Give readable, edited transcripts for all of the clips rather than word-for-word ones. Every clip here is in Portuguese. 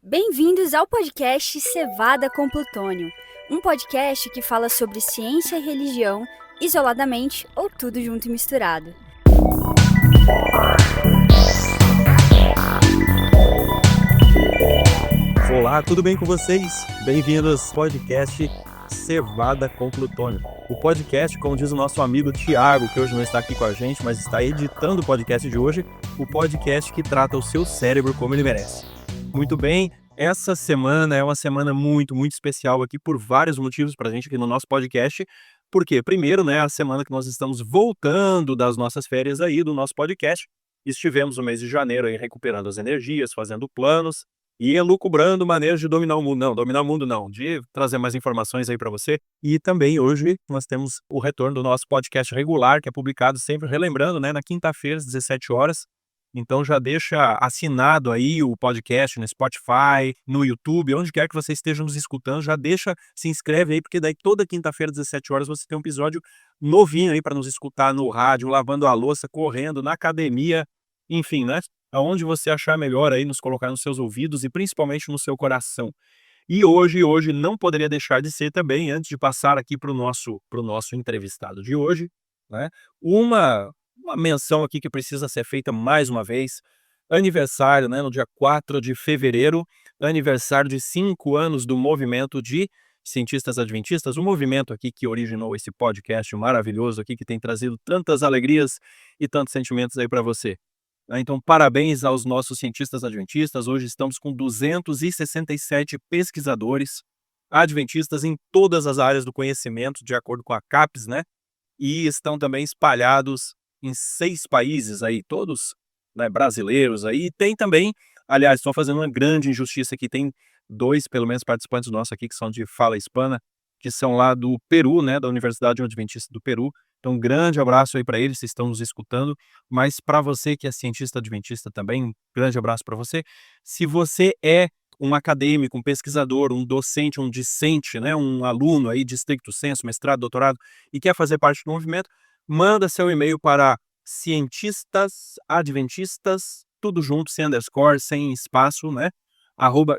Bem-vindos ao podcast Cevada com Plutônio, um podcast que fala sobre ciência e religião, isoladamente ou tudo junto e misturado. Olá, tudo bem com vocês? Bem-vindos ao podcast Cevada com Plutônio. O podcast, como diz o nosso amigo Thiago, que hoje não está aqui com a gente, mas está editando o podcast de hoje, o podcast que trata o seu cérebro como ele merece. Muito bem, essa semana é uma semana muito especial aqui por vários motivos para a gente aqui no nosso podcast. Porque, primeiro, né, a semana que nós estamos voltando das nossas férias aí, do nosso podcast. Estivemos no mês de janeiro aí recuperando as energias, fazendo planos e elucubrando maneiras de dominar o mundo. Não, dominar o mundo não, de trazer mais informações aí para você. E também hoje nós temos o retorno do nosso podcast regular, que é publicado sempre, relembrando, né, na quinta-feira, às 17 horas. Então já deixa assinado aí o podcast no Spotify, no YouTube, onde quer que você esteja nos escutando, já deixa, se inscreve aí, porque daí toda quinta-feira, às 17 horas, você tem um episódio novinho aí para nos escutar no rádio, lavando a louça, correndo, na academia, enfim, né? Aonde você achar melhor aí nos colocar nos seus ouvidos e principalmente no seu coração. E hoje não poderia deixar de ser também, antes de passar aqui para o nosso entrevistado de hoje, né? Uma menção aqui que precisa ser feita mais uma vez. Aniversário, né, no dia 4 de fevereiro, aniversário de 5 anos do movimento de cientistas adventistas, o movimento aqui que originou esse podcast maravilhoso aqui, que tem trazido tantas alegrias e tantos sentimentos aí para você. Então, parabéns aos nossos cientistas adventistas. Hoje estamos com 267 pesquisadores adventistas em todas as áreas do conhecimento, de acordo com a CAPES, né? E estão também espalhados em 6 países aí, todos, né, brasileiros aí. E tem também, aliás, estou fazendo uma grande injustiça aqui, tem 2, pelo menos, participantes nossos aqui que são de fala hispana, que são lá do Peru, né, da Universidade Adventista do Peru. Então, um grande abraço aí para eles, se estão nos escutando. Mas para você que é cientista adventista também, um grande abraço para você. Se você é um acadêmico, um pesquisador, um docente, um discente, né, um aluno aí de stricto sensu, mestrado, doutorado, e quer fazer parte do movimento, manda seu e-mail para cientistasadventistas, tudo junto, sem underscore, sem espaço, né,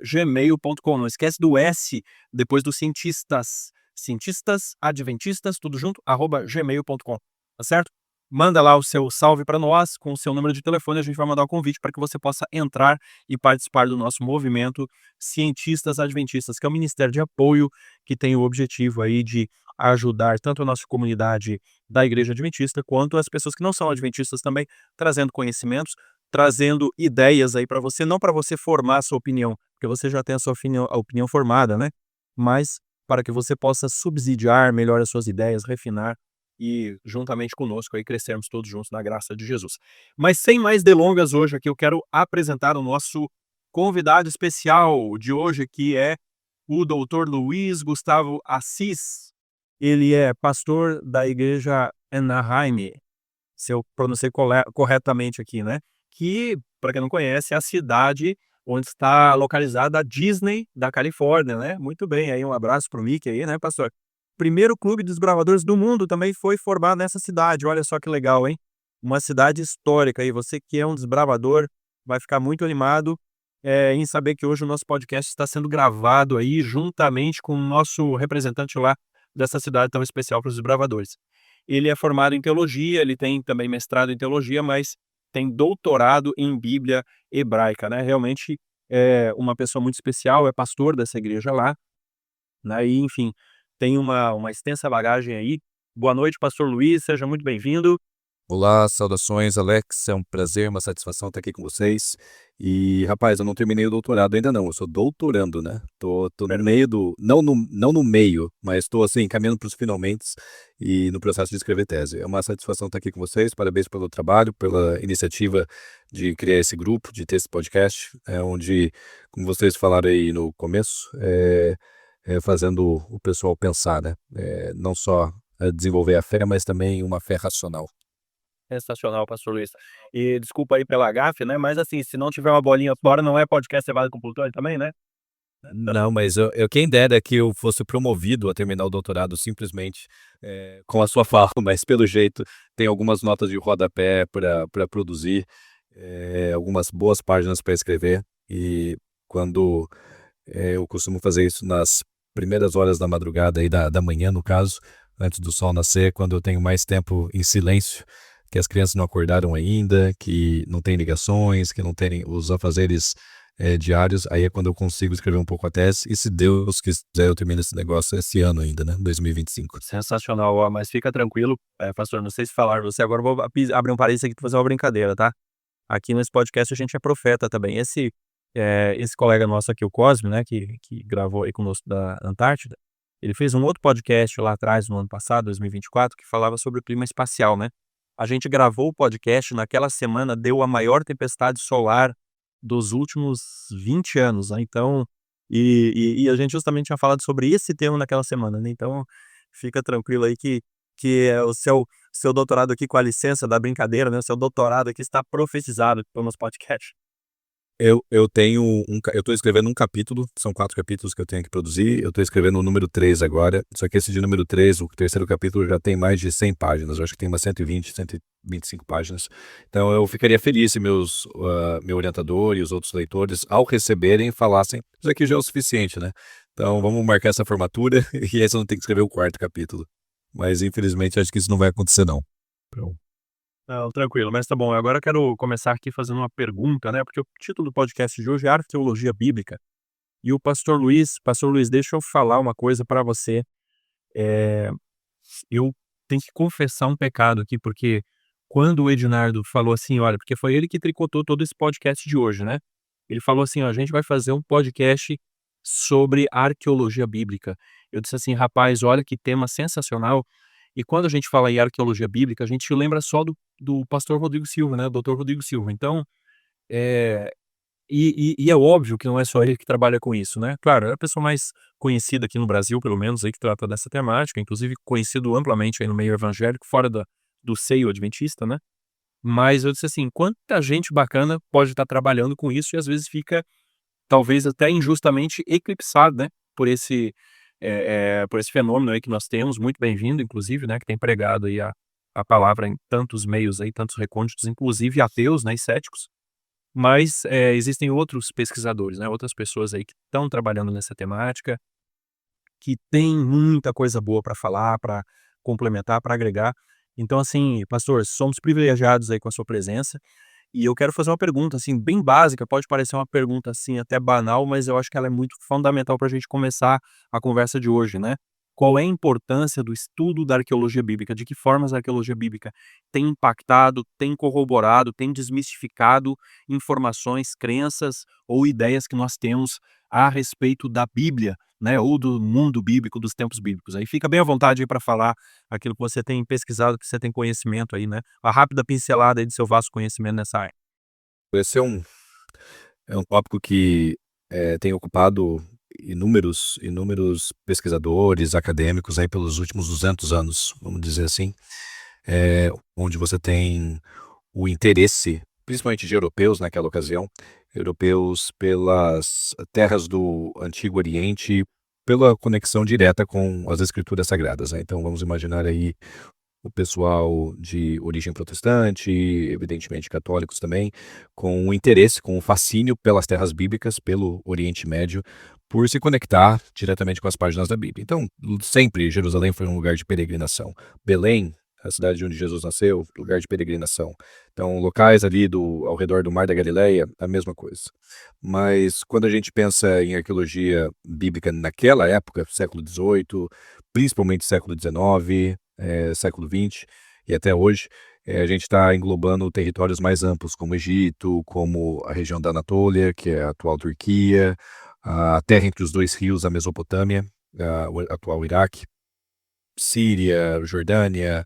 @gmail.com. Não esquece do S depois do cientistas. Cientistasadventistas, tudo junto, @gmail.com. Tá certo? Manda lá o seu salve para nós, com o seu número de telefone, a gente vai mandar o convite para que você possa entrar e participar do nosso movimento Cientistas Adventistas, que é um ministério de apoio que tem o objetivo aí de ajudar tanto a nossa comunidade da Igreja Adventista, quanto as pessoas que não são adventistas também, trazendo conhecimentos, trazendo ideias aí para você, não para você formar a sua opinião, porque você já tem a sua a opinião formada, né? Mas para que você possa subsidiar melhor as suas ideias, refinar e juntamente conosco aí crescermos todos juntos na graça de Jesus. Mas sem mais delongas, hoje aqui eu quero apresentar o nosso convidado especial de hoje, que é o Dr. Luiz Gustavo Assis. Ele é pastor da igreja Anaheim, se eu pronunciei corretamente aqui, né? Que, para quem não conhece, é a cidade onde está localizada a Disney da Califórnia, né? Muito bem, aí um abraço para o Mickey aí, né, pastor? Primeiro clube de desbravadores do mundo também foi formado nessa cidade, olha só que legal, hein? Uma cidade histórica, e você que é um desbravador vai ficar muito animado em saber que hoje o nosso podcast está sendo gravado aí juntamente com o nosso representante lá dessa cidade tão especial para os desbravadores. Ele é formado em teologia, ele tem também mestrado em teologia, mas tem doutorado em Bíblia hebraica, né? Realmente é uma pessoa muito especial, é pastor dessa igreja lá, né? E, enfim, tem uma extensa bagagem aí. Boa noite, pastor Luiz, seja muito bem-vindo. Olá, saudações, Alex. É um prazer, uma satisfação estar aqui com vocês. E, rapaz, eu não terminei o doutorado ainda não, eu sou doutorando, né? Tô no meio não no meio, mas tô assim, caminhando para os finalmentes e no processo de escrever tese. É uma satisfação estar aqui com vocês, parabéns pelo trabalho, pela iniciativa de criar esse grupo, de ter esse podcast, onde, como vocês falaram aí no começo, fazendo o pessoal pensar, né? Não só desenvolver a fé, mas também uma fé racional. Sensacional, pastor Luiz. E desculpa aí pela gafe, né? Mas assim, se não tiver uma bolinha fora, não é podcast Cevada com Plutônio também, né? Não, mas eu quem dera que eu fosse promovido a terminar o doutorado simplesmente com a sua fala, mas pelo jeito tem algumas notas de rodapé para produzir, algumas boas páginas para escrever e quando eu costumo fazer isso nas primeiras horas da madrugada, aí da manhã, no caso, antes do sol nascer, quando eu tenho mais tempo em silêncio, que as crianças não acordaram ainda, que não tem ligações, que não tem os afazeres diários, aí é quando eu consigo escrever um pouco a tese, e se Deus quiser eu termino esse negócio esse ano ainda, né, 2025. Sensacional, ó, mas fica tranquilo, pastor, não sei se falar você, agora eu vou abrir um parênteses aqui para fazer uma brincadeira, tá? Aqui nesse podcast a gente é profeta também. Esse colega nosso aqui, o Cosme, né, que gravou aí conosco da Antártida, ele fez um outro podcast lá atrás, no ano passado, 2024, que falava sobre o clima espacial, né? A gente gravou o podcast, naquela semana deu a maior tempestade solar dos últimos 20 anos, né? Então, e a gente justamente tinha falado sobre esse tema naquela semana, né? Então, fica tranquilo aí que o seu doutorado aqui, com a licença da brincadeira, né? O seu doutorado aqui está profetizado pelo nosso podcast. Eu tenho eu tô escrevendo um capítulo, são 4 capítulos que eu tenho que produzir, eu tô escrevendo o número 3 agora, só que esse de número 3, o terceiro capítulo já tem mais de 100 páginas, eu acho que tem umas 120, 125 páginas. Então eu ficaria feliz se meu orientador e os outros leitores, ao receberem, falassem, isso aqui já é o suficiente, né? Então vamos marcar essa formatura e aí você não tem que escrever o 4º capítulo. Mas infelizmente acho que isso não vai acontecer não. Então, Não, tranquilo, mas tá bom. Agora eu quero começar aqui fazendo uma pergunta, né? Porque o título do podcast de hoje é Arqueologia Bíblica. E o pastor Luiz, deixa eu falar uma coisa para você. É, eu tenho que confessar um pecado aqui, porque quando o Ednardo falou assim, olha, porque foi ele que tricotou todo esse podcast de hoje, né? Ele falou assim, ó, a gente vai fazer um podcast sobre arqueologia bíblica. Eu disse assim, rapaz, olha que tema sensacional. E quando a gente fala em arqueologia bíblica, a gente lembra só do pastor Rodrigo Silva, né? Doutor Rodrigo Silva. Então, é, e é óbvio que não é só ele que trabalha com isso, né? Claro, é a pessoa mais conhecida aqui no Brasil, pelo menos, aí que trata dessa temática, inclusive conhecido amplamente aí no meio evangélico, fora do seio adventista, né? Mas eu disse assim, quanta gente bacana pode estar trabalhando com isso e às vezes fica, talvez até injustamente, eclipsado, né? Por esse fenômeno aí que nós temos, muito bem-vindo, inclusive, né? Que tem pregado aí a palavra em tantos meios aí, tantos recônditos, inclusive ateus, né? E céticos. Mas existem outros pesquisadores, né, outras pessoas aí que estão trabalhando nessa temática, que têm muita coisa boa para falar, para complementar, para agregar. Então, assim, pastor, somos privilegiados aí com a sua presença. E eu quero fazer uma pergunta, assim, bem básica, pode parecer uma pergunta, assim, até banal, mas eu acho que ela é muito fundamental para a gente começar a conversa de hoje, né? Qual é a importância do estudo da arqueologia bíblica? De que formas a arqueologia bíblica tem impactado, tem corroborado, tem desmistificado informações, crenças ou ideias que nós temos a respeito da Bíblia, né? Ou do mundo bíblico, dos tempos bíblicos. Aí fica bem à vontade aí para falar aquilo que você tem pesquisado, que você tem conhecimento aí, né? A rápida pincelada aí do seu vasto conhecimento nessa área. esse é um tópico que tem ocupado inúmeros pesquisadores, acadêmicos aí pelos últimos 200 anos, vamos dizer assim, onde você tem o interesse, principalmente de europeus naquela ocasião, europeus pelas terras do Antigo Oriente, pela conexão direta com as escrituras sagradas, né? Então vamos imaginar aí o pessoal de origem protestante, evidentemente católicos também, com o interesse, com o fascínio pelas terras bíblicas, pelo Oriente Médio, por se conectar diretamente com as páginas da Bíblia. Então, sempre Jerusalém foi um lugar de peregrinação. Belém, a cidade onde Jesus nasceu, lugar de peregrinação. Então, locais ali ao redor do Mar da Galileia, a mesma coisa. Mas quando a gente pensa em arqueologia bíblica naquela época, século XVIII, principalmente século XIX, século XX e até hoje, a gente está englobando territórios mais amplos, como Egito, como a região da Anatólia, que é a atual Turquia, a terra entre os dois rios, a Mesopotâmia, o atual Iraque, Síria, Jordânia,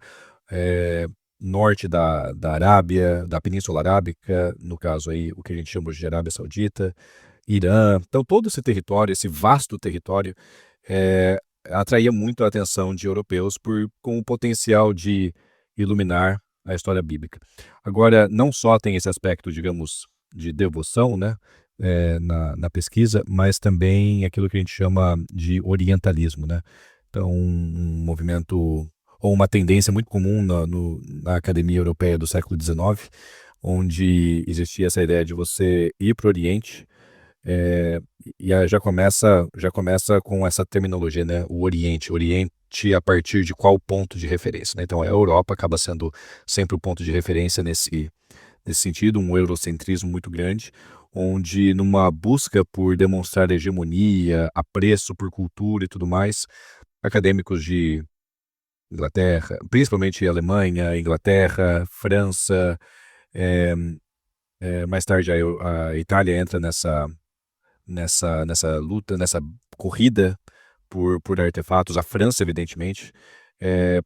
norte da Arábia, da Península Arábica, no caso aí o que a gente chama de Arábia Saudita, Irã. Então todo esse território, esse vasto território, atraía muito a atenção de europeus com o potencial de iluminar a história bíblica. Agora, não só tem esse aspecto, digamos, de devoção, né, na pesquisa, mas também aquilo que a gente chama de orientalismo, né? Então, um movimento ou uma tendência muito comum na academia europeia do século XIX, onde existia essa ideia de você ir para o Oriente Já começa com essa terminologia, né? O Oriente. Oriente a partir de qual ponto de referência, né? Então a Europa acaba sendo sempre o ponto de referência nesse sentido, um eurocentrismo muito grande, onde numa busca por demonstrar hegemonia, apreço por cultura e tudo mais, acadêmicos de Inglaterra, principalmente Alemanha, Inglaterra, França, eh, mais tarde a Itália entra nessa luta, nessa corrida por artefatos, a França, evidentemente,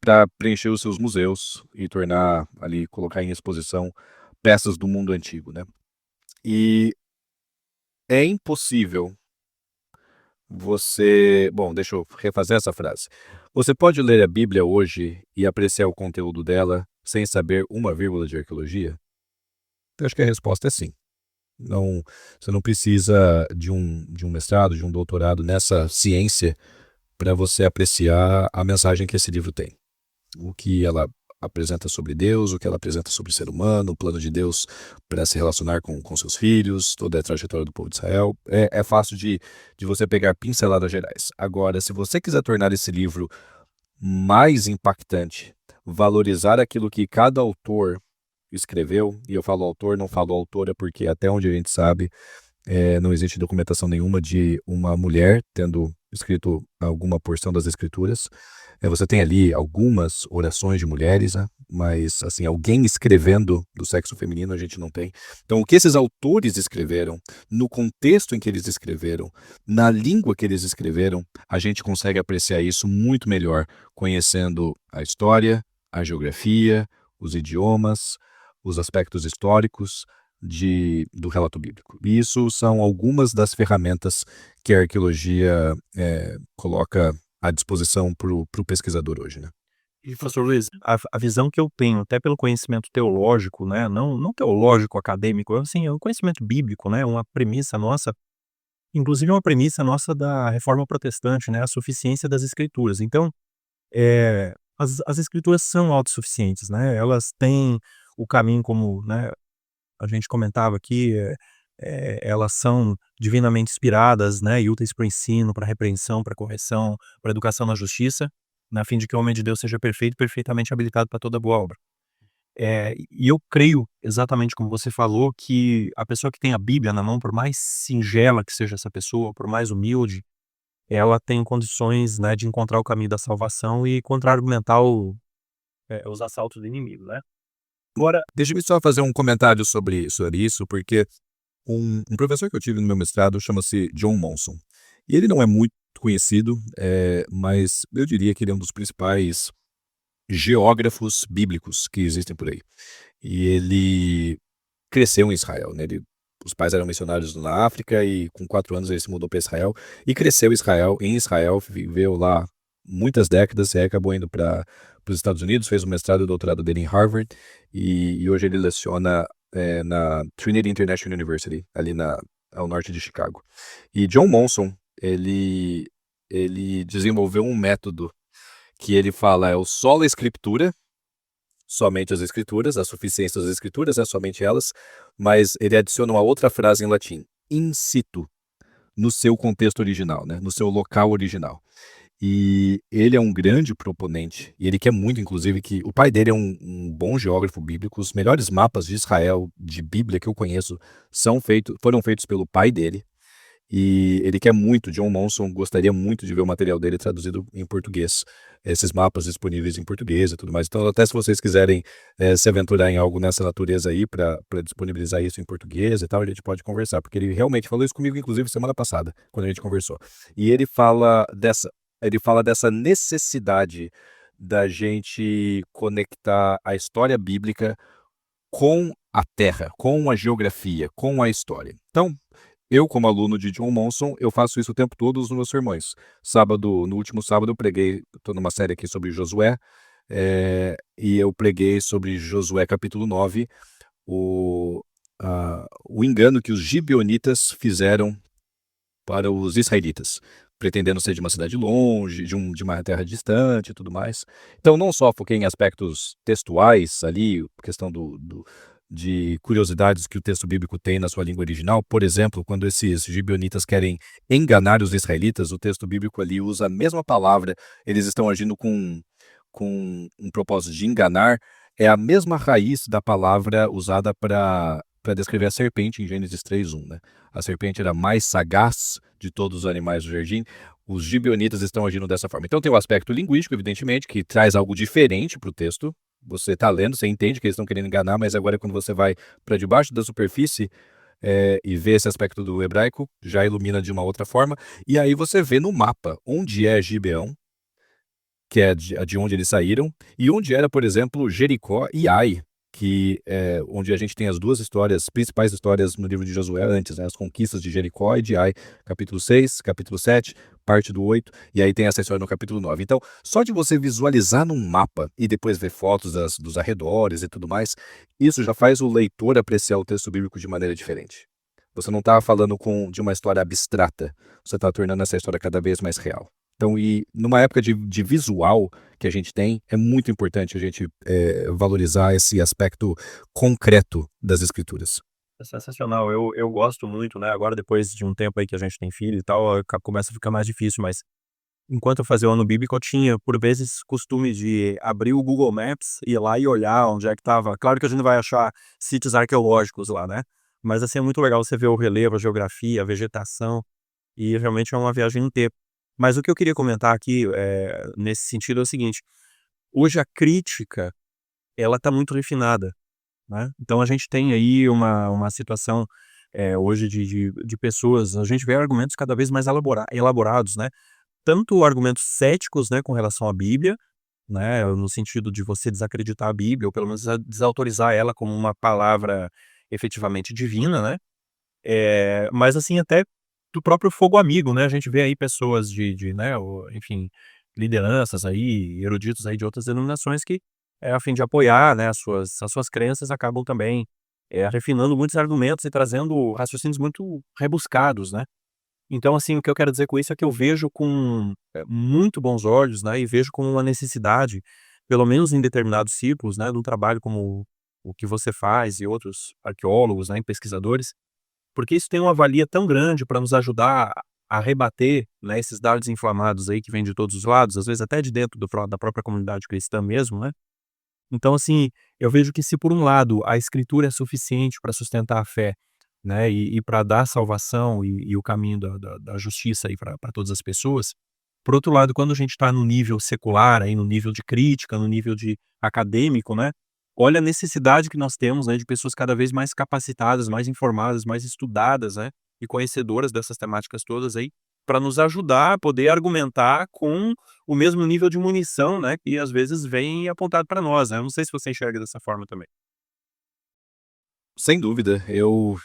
para preencher os seus museus e tornar ali, colocar em exposição peças do mundo antigo, né? E é impossível bom, deixa eu refazer essa frase. Você pode ler a Bíblia hoje e apreciar o conteúdo dela sem saber uma vírgula de arqueologia? Eu acho que a resposta é sim. Não, você não precisa de um mestrado, de um doutorado nessa ciência para você apreciar a mensagem que esse livro tem. O que ela apresenta sobre Deus, o que ela apresenta sobre o ser humano, o plano de Deus para se relacionar com seus filhos, toda a trajetória do povo de Israel. É fácil de você pegar pinceladas gerais. Agora, se você quiser tornar esse livro mais impactante, valorizar aquilo que cada autor escreveu, e eu falo autor, não falo autora, porque até onde a gente sabe, não existe documentação nenhuma de uma mulher tendo escrito alguma porção das escrituras. Você tem ali algumas orações de mulheres, né? Mas assim, alguém escrevendo do sexo feminino a gente não tem. Então, o que esses autores escreveram, no contexto em que eles escreveram, na língua que eles escreveram, a gente consegue apreciar isso muito melhor, conhecendo a história, a geografia, os idiomas, os aspectos históricos do relato bíblico. E isso são algumas das ferramentas que a arqueologia coloca à disposição para o pesquisador hoje, né? E, pastor Luiz, a visão que eu tenho, até pelo conhecimento teológico, né, não teológico acadêmico, assim, é um conhecimento bíblico, né, uma premissa nossa, inclusive uma premissa nossa da Reforma Protestante, né, a suficiência das Escrituras. Então, as Escrituras são autossuficientes, né, elas têm o caminho como, né, a gente comentava aqui, elas são divinamente inspiradas, né, e úteis para o ensino, para a repreensão, para a correção, para a educação na justiça, né, a fim de que o homem de Deus seja perfeito, perfeitamente habilitado para toda boa obra. E eu creio, exatamente como você falou, que a pessoa que tem a Bíblia na mão, por mais singela que seja essa pessoa, por mais humilde, ela tem condições, né, de encontrar o caminho da salvação e contra-argumentar os assaltos do inimigo, né. Agora, Deixa eu só fazer um comentário sobre isso, porque um professor que eu tive no meu mestrado chama-se John Monson. E ele não é muito conhecido, mas eu diria que ele é um dos principais geógrafos bíblicos que existem por aí. E ele cresceu em Israel, né? Os pais eram missionários na África e com 4 anos ele se mudou para Israel e cresceu em Israel, viveu lá muitas décadas e aí acabou indo para os Estados Unidos, fez o mestrado e o doutorado dele em Harvard e hoje ele leciona na Trinity International University, ali ao norte de Chicago. E John Monson, ele desenvolveu um método que ele fala é o sola escritura, somente as escrituras, a suficiência das escrituras, somente elas, mas ele adiciona uma outra frase em latim, in situ, no seu contexto original, né, no seu local original. E ele é um grande proponente, e ele quer muito, inclusive, que o pai dele é um bom geógrafo bíblico. Os melhores mapas de Israel, de Bíblia que eu conheço, foram feitos pelo pai dele. E ele quer muito, John Monson gostaria muito de ver o material dele traduzido em português. Esses mapas disponíveis em português e tudo mais. Então, até se vocês quiserem se aventurar em algo nessa natureza aí, para disponibilizar isso em português e tal, a gente pode conversar. Porque ele realmente falou isso comigo, inclusive, semana passada, quando a gente conversou. E ele fala dessa necessidade da gente conectar a história bíblica com a terra, com a geografia, com a história. Então, eu, como aluno de John Monson, eu faço isso o tempo todo nos meus sermões. No último sábado eu preguei, estou numa série aqui sobre Josué, e eu preguei sobre Josué capítulo 9, o engano que os gibeonitas fizeram para os israelitas, pretendendo ser de uma cidade longe, de uma terra distante e tudo mais. Então, não só foquei em aspectos textuais ali, questão de curiosidades que o texto bíblico tem na sua língua original. Por exemplo, quando esses gibeonitas querem enganar os israelitas, o texto bíblico ali usa a mesma palavra, eles estão agindo com um propósito de enganar, é a mesma raiz da palavra usada para descrever a serpente em Gênesis 3:1, né? A serpente era a mais sagaz de todos os animais do jardim. Os gibeonitas estão agindo dessa forma. Então tem o aspecto linguístico, evidentemente, que traz algo diferente para o texto. Você está lendo, você entende que eles estão querendo enganar, mas agora quando você vai para debaixo da superfície e vê esse aspecto do hebraico, já ilumina de uma outra forma. E aí você vê no mapa onde é Gibeão, que é de onde eles saíram, e onde era, por exemplo, Jericó e Ai, que é onde a gente tem as duas histórias, principais histórias no livro de Josué antes, né? As conquistas de Jericó e de Ai, capítulo 6, capítulo 7, parte do 8, e aí tem essa história no capítulo 9. Então, só de você visualizar num mapa e depois ver fotos dos arredores e tudo mais, isso já faz o leitor apreciar o texto bíblico de maneira diferente. Você não está falando de uma história abstrata, você está tornando essa história cada vez mais real. Então, e numa época de visual que a gente tem, é muito importante a gente valorizar esse aspecto concreto das escrituras. É sensacional, eu gosto muito, né? Agora, depois de um tempo aí que a gente tem filho e tal, começa a ficar mais difícil, mas enquanto eu fazia o ano bíblico, eu tinha, por vezes, costume de abrir o Google Maps, ir lá e olhar onde é que estava. Claro que a gente não vai achar sítios arqueológicos lá, né? Mas assim, é muito legal você ver o relevo, a geografia, a vegetação, e realmente é uma viagem no tempo. Mas o que eu queria comentar aqui, nesse sentido, é o seguinte: hoje a crítica, ela está muito refinada, né? Então a gente tem aí uma situação hoje de pessoas, a gente vê argumentos cada vez mais elaborados, né? Tanto argumentos céticos, né, com relação à Bíblia, né, no sentido de você desacreditar a Bíblia, ou pelo menos desautorizar ela como uma palavra efetivamente divina, né? Mas assim, até do próprio fogo amigo, né? A gente vê aí pessoas né, enfim, lideranças aí, eruditos aí de outras denominações que, a fim de apoiar, né, as suas crenças, acabam também refinando muitos argumentos e trazendo raciocínios muito rebuscados, né? Então, assim, o que eu quero dizer com isso é que eu vejo com muito bons olhos, né, e vejo como uma necessidade, pelo menos em determinados círculos, né, de um trabalho como o que você faz e outros arqueólogos, né, e pesquisadores, porque isso tem uma valia tão grande para nos ajudar a rebater, né, esses dados inflamados aí que vêm de todos os lados, às vezes até de dentro da própria comunidade cristã mesmo, né. Então, assim, eu vejo que se por um lado a escritura é suficiente para sustentar a fé, né, e para dar salvação e o caminho da justiça aí para todas as pessoas, por outro lado, quando a gente está no nível secular, aí no nível de crítica, no nível de acadêmico, né, olha a necessidade que nós temos, né, de pessoas cada vez mais capacitadas, mais informadas, mais estudadas, né, e conhecedoras dessas temáticas todas aí, para nos ajudar a poder argumentar com o mesmo nível de munição, né, que às vezes vem apontado para nós, né. Eu não sei se você enxerga dessa forma também. Sem dúvida, eu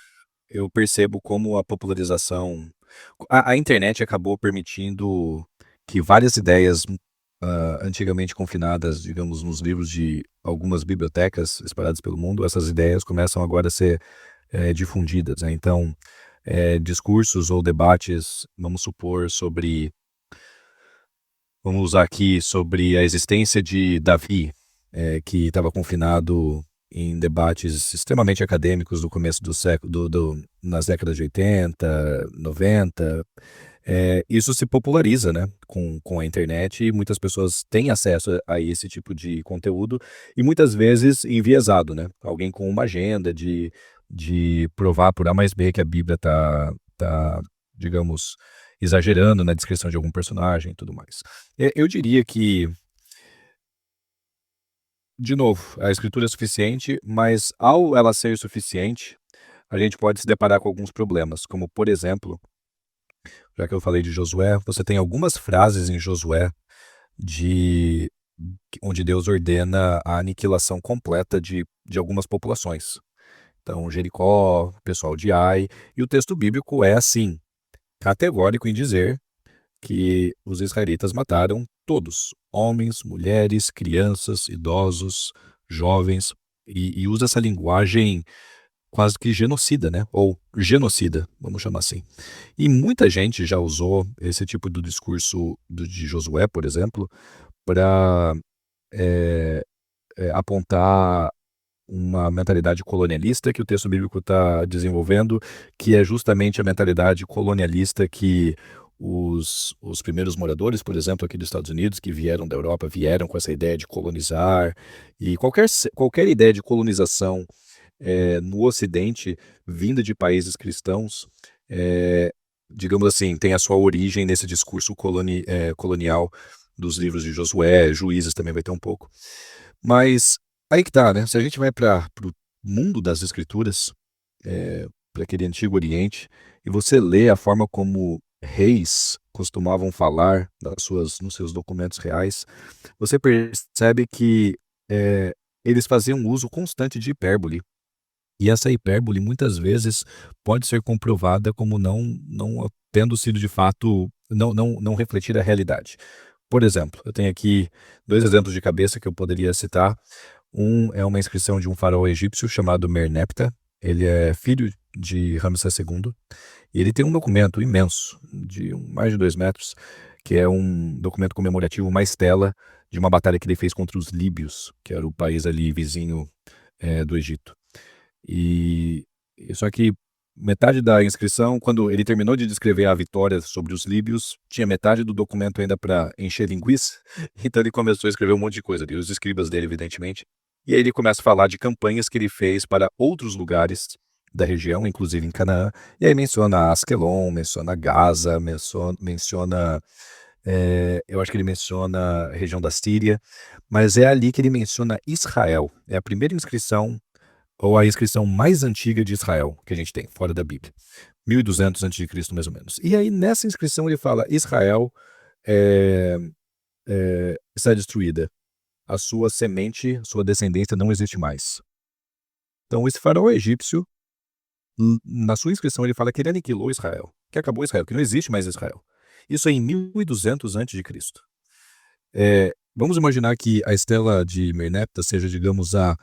percebo como a popularização, a internet acabou permitindo que várias ideias antigamente confinadas, digamos, nos livros de algumas bibliotecas espalhadas pelo mundo, essas ideias começam agora a ser difundidas, né? Então, discursos ou debates, vamos supor, vamos usar aqui sobre a existência de Davi, que estava confinado em debates extremamente acadêmicos do começo do século, nas décadas de 80, 90. Isso se populariza, né, com a internet, e muitas pessoas têm acesso a esse tipo de conteúdo, e muitas vezes enviesado, né? Alguém com uma agenda de provar por A mais B que a Bíblia tá, digamos, exagerando na descrição de algum personagem e tudo mais. Eu diria que, de novo, a escritura é suficiente, mas ao ela ser suficiente, a gente pode se deparar com alguns problemas, como, por exemplo, já que eu falei de Josué, você tem algumas frases em Josué de onde Deus ordena a aniquilação completa de algumas populações. Então, Jericó, pessoal de Ai, e o texto bíblico é assim, categórico em dizer que os israelitas mataram todos, homens, mulheres, crianças, idosos, jovens, e usa essa linguagem quase que genocida, né? Ou genocida, vamos chamar assim. E muita gente já usou esse tipo de discurso de Josué, por exemplo, para apontar uma mentalidade colonialista que o texto bíblico está desenvolvendo, que é justamente a mentalidade colonialista que os primeiros moradores, por exemplo, aqui dos Estados Unidos, que vieram da Europa, vieram com essa ideia de colonizar, e qualquer ideia de colonização no Ocidente, vinda de países cristãos, é, digamos assim, tem a sua origem nesse discurso colonial dos livros de Josué, Juízes também vai ter um pouco. Mas aí que tá, né? Se a gente vai para o mundo das escrituras, para aquele antigo Oriente, e você lê a forma como reis costumavam falar nos seus documentos reais, você percebe que eles faziam uso constante de hipérbole. E essa hipérbole muitas vezes pode ser comprovada como não tendo sido de fato, não refletir a realidade. Por exemplo, eu tenho aqui 2 exemplos de cabeça que eu poderia citar. Um é uma inscrição de um faraó egípcio chamado Merneptah. Ele é filho de Ramsés II. E ele tem um documento imenso, de mais de 2 metros, que é um documento comemorativo, uma estela de uma batalha que ele fez contra os líbios, que era o país ali vizinho do Egito. E só que metade da inscrição, quando ele terminou de descrever a vitória sobre os líbios, tinha metade do documento ainda para encher linguiça, então ele começou a escrever um monte de coisa ali, os escribas dele, evidentemente. E aí ele começa a falar de campanhas que ele fez para outros lugares da região, inclusive em Canaã, e aí menciona Asquelon, menciona Gaza, menciona eu acho que ele menciona a região da Síria, mas é ali que ele menciona Israel. É a primeira inscrição ou a inscrição mais antiga de Israel que a gente tem, fora da Bíblia. 1200 a.C., mais ou menos. E aí, nessa inscrição, ele fala: Israel está destruída. A sua semente, a sua descendência não existe mais. Então, esse faraó egípcio, na sua inscrição, ele fala que ele aniquilou Israel, que acabou Israel, que não existe mais Israel. Isso é em 1200 a.C. Vamos imaginar que a estela de Merneptah seja, digamos, a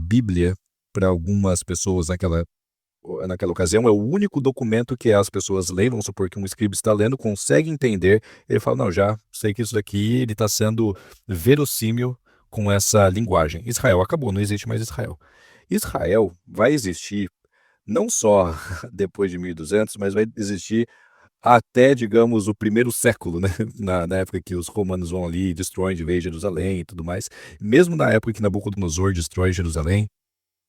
Bíblia para algumas pessoas naquela ocasião, é o único documento que as pessoas leem, vamos supor que um escriba está lendo, consegue entender, ele fala: não, já sei que isso daqui ele está sendo verossímil com essa linguagem. Israel acabou, não existe mais Israel. Israel vai existir não só depois de 1200, mas vai existir até, digamos, o primeiro século, né? Na época que os romanos vão ali e destroem de vez Jerusalém e tudo mais. Mesmo na época que Nabucodonosor destrói Jerusalém,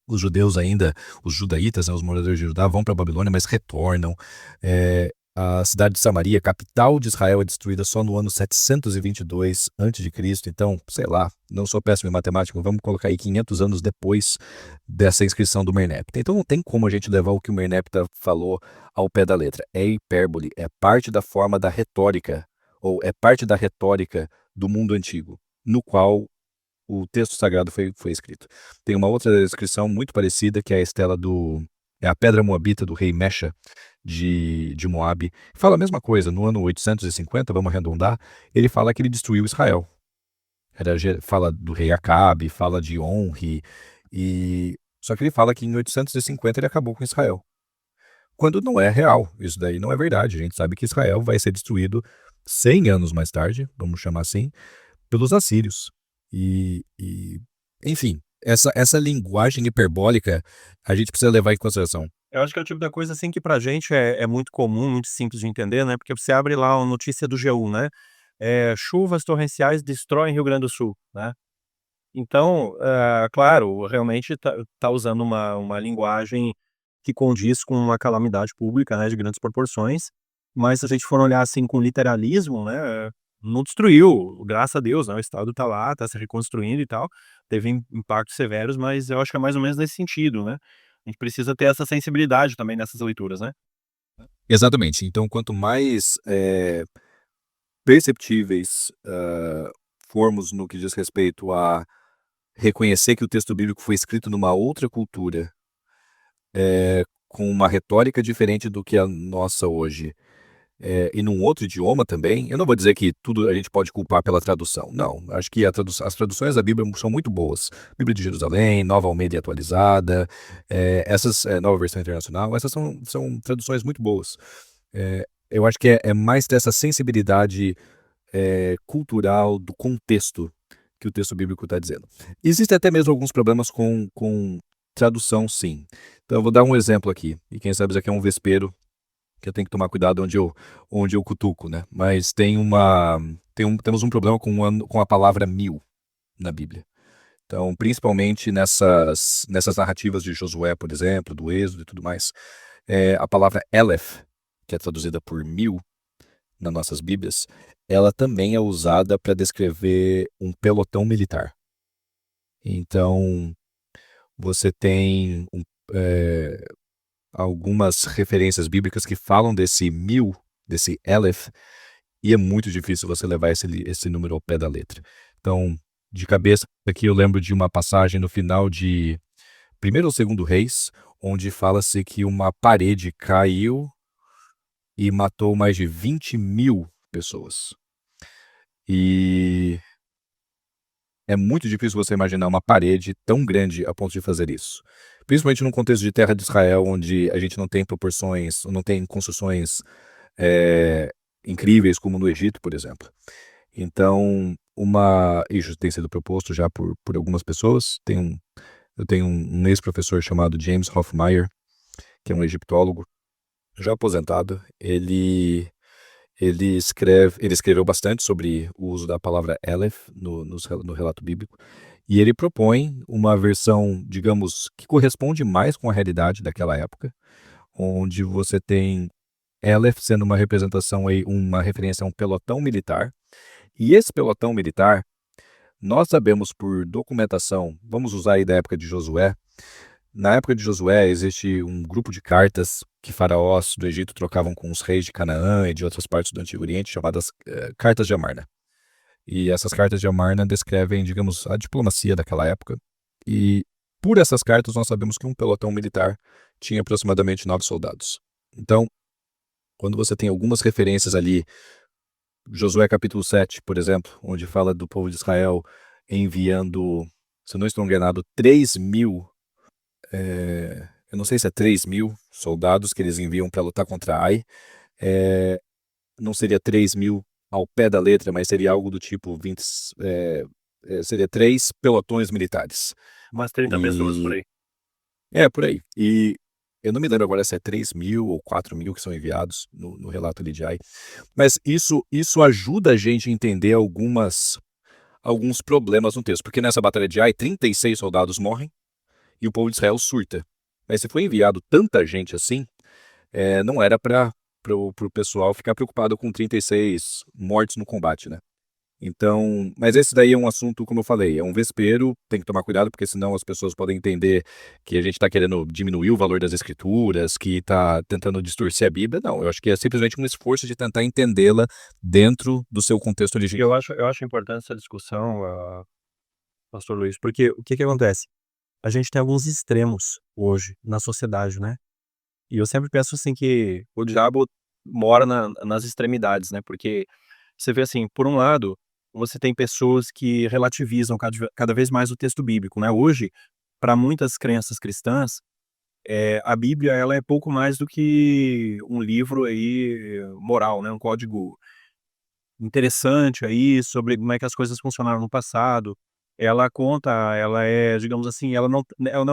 os judeus ainda, os judaítas, né, os moradores de Judá, vão para a Babilônia, mas retornam. A cidade de Samaria, capital de Israel, é destruída só no ano 722 a.C. Então, sei lá, não sou péssimo em matemática, vamos colocar aí 500 anos depois dessa inscrição do Merneptah. Então não tem como a gente levar o que o Merneptah falou ao pé da letra. É hipérbole, é parte da forma da retórica, ou é parte da retórica do mundo antigo, no qual o texto sagrado foi escrito. Tem uma outra inscrição muito parecida, que é a estela é a pedra moabita do rei Mesha de Moabe. Fala a mesma coisa, no ano 850, vamos arredondar, ele fala que ele destruiu Israel. Fala do rei Acabe, fala de Onri, só que ele fala que em 850 ele acabou com Israel. Quando não é real, isso daí não é verdade. A gente sabe que Israel vai ser destruído 100 anos mais tarde, vamos chamar assim, pelos assírios. Enfim, essa linguagem hiperbólica a gente precisa levar em consideração. Eu acho que é o tipo da coisa assim que pra gente é muito comum, muito simples de entender, né? Porque você abre lá a notícia do G1, né? Chuvas torrenciais destroem Rio Grande do Sul, né? Então, claro, realmente tá usando uma linguagem que condiz com uma calamidade pública, né, de grandes proporções, mas se a gente for olhar assim com literalismo, né, não destruiu, graças a Deus, né, o estado tá lá, tá se reconstruindo e tal, teve impactos severos, mas eu acho que é mais ou menos nesse sentido, né? A gente precisa ter essa sensibilidade também nessas leituras, né? Exatamente. Então, quanto mais perceptíveis formos no que diz respeito a reconhecer que o texto bíblico foi escrito numa outra cultura, com uma retórica diferente do que a nossa hoje, e num outro idioma também, eu não vou dizer que tudo a gente pode culpar pela tradução. Não, acho que as traduções da Bíblia são muito boas. Bíblia de Jerusalém, Nova Almeida atualizada, essas, Nova Versão Internacional, essas são traduções muito boas. Eu acho que é mais dessa sensibilidade cultural do contexto que o texto bíblico está dizendo. Existem até mesmo alguns problemas com tradução, sim. Então eu vou dar um exemplo aqui, e quem sabe isso aqui é um vespeiro, que eu tenho que tomar cuidado onde eu cutuco, né? Mas temos um problema com a palavra 1000 na Bíblia. Então, principalmente nessas narrativas de Josué, por exemplo, do Êxodo e tudo mais, a palavra Aleph, que é traduzida por 1000 nas nossas Bíblias, ela também é usada para descrever um pelotão militar. Então, você tem algumas referências bíblicas que falam desse 1000, desse Aleph, e é muito difícil você levar esse número ao pé da letra. Então, de cabeça aqui eu lembro de uma passagem no final de 1º ou 2º Reis, onde fala-se que uma parede caiu e matou mais de 20.000 pessoas. E é muito difícil você imaginar uma parede tão grande a ponto de fazer isso. Principalmente num contexto de terra de Israel, onde a gente não tem proporções, não tem construções incríveis como no Egito, por exemplo. Então, isso tem sido proposto já por algumas pessoas. Eu tenho um ex-professor chamado James Hoffmeier, que é um egiptólogo já aposentado. Ele escreveu bastante sobre o uso da palavra Aleph no relato bíblico, e ele propõe uma versão, digamos, que corresponde mais com a realidade daquela época, onde você tem Aleph sendo uma representação, uma referência a um pelotão militar, e esse pelotão militar, nós sabemos por documentação, vamos usar aí da época de Josué. Na época de Josué, existe um grupo de cartas que faraós do Egito trocavam com os reis de Canaã e de outras partes do Antigo Oriente, chamadas Cartas de Amarna. E essas Cartas de Amarna descrevem, digamos, a diplomacia daquela época. E por essas cartas nós sabemos que um pelotão militar tinha aproximadamente 9 soldados. Então, quando você tem algumas referências ali, Josué capítulo 7, por exemplo, onde fala do povo de Israel enviando, se eu não estou enganado, 3.000, eu não sei se é 3.000 soldados que eles enviam para lutar contra Ai. Não seria 3.000 ao pé da letra, mas seria algo do tipo 20, seria 3 pelotões militares. Umas 30 pessoas por aí. Por aí. E eu não me lembro agora se é 3.000 ou 4.000 que são enviados no relato ali de Ai. Mas isso ajuda a gente a entender alguns problemas no texto. Porque nessa batalha de Ai, 36 soldados morrem e o povo de Israel surta. Mas se foi enviado tanta gente assim, não era para o pessoal ficar preocupado com 36 mortes no combate, né? Então, mas esse daí é um assunto, como eu falei, é um vespeiro, tem que tomar cuidado, porque senão as pessoas podem entender que a gente está querendo diminuir o valor das escrituras, que está tentando distorcer a Bíblia. Não, eu acho que é simplesmente um esforço de tentar entendê-la dentro do seu contexto original. Eu acho importante essa discussão, pastor Luiz, porque o que acontece? A gente tem alguns extremos hoje na sociedade, né? E eu sempre penso assim que o diabo mora nas extremidades, né? Porque você vê assim, por um lado, você tem pessoas que relativizam cada vez mais o texto bíblico, né? Hoje, para muitas crenças cristãs, a Bíblia ela é pouco mais do que um livro aí moral, né? Um código interessante aí sobre como é que as coisas funcionaram no passado. Ela é, digamos assim, ela não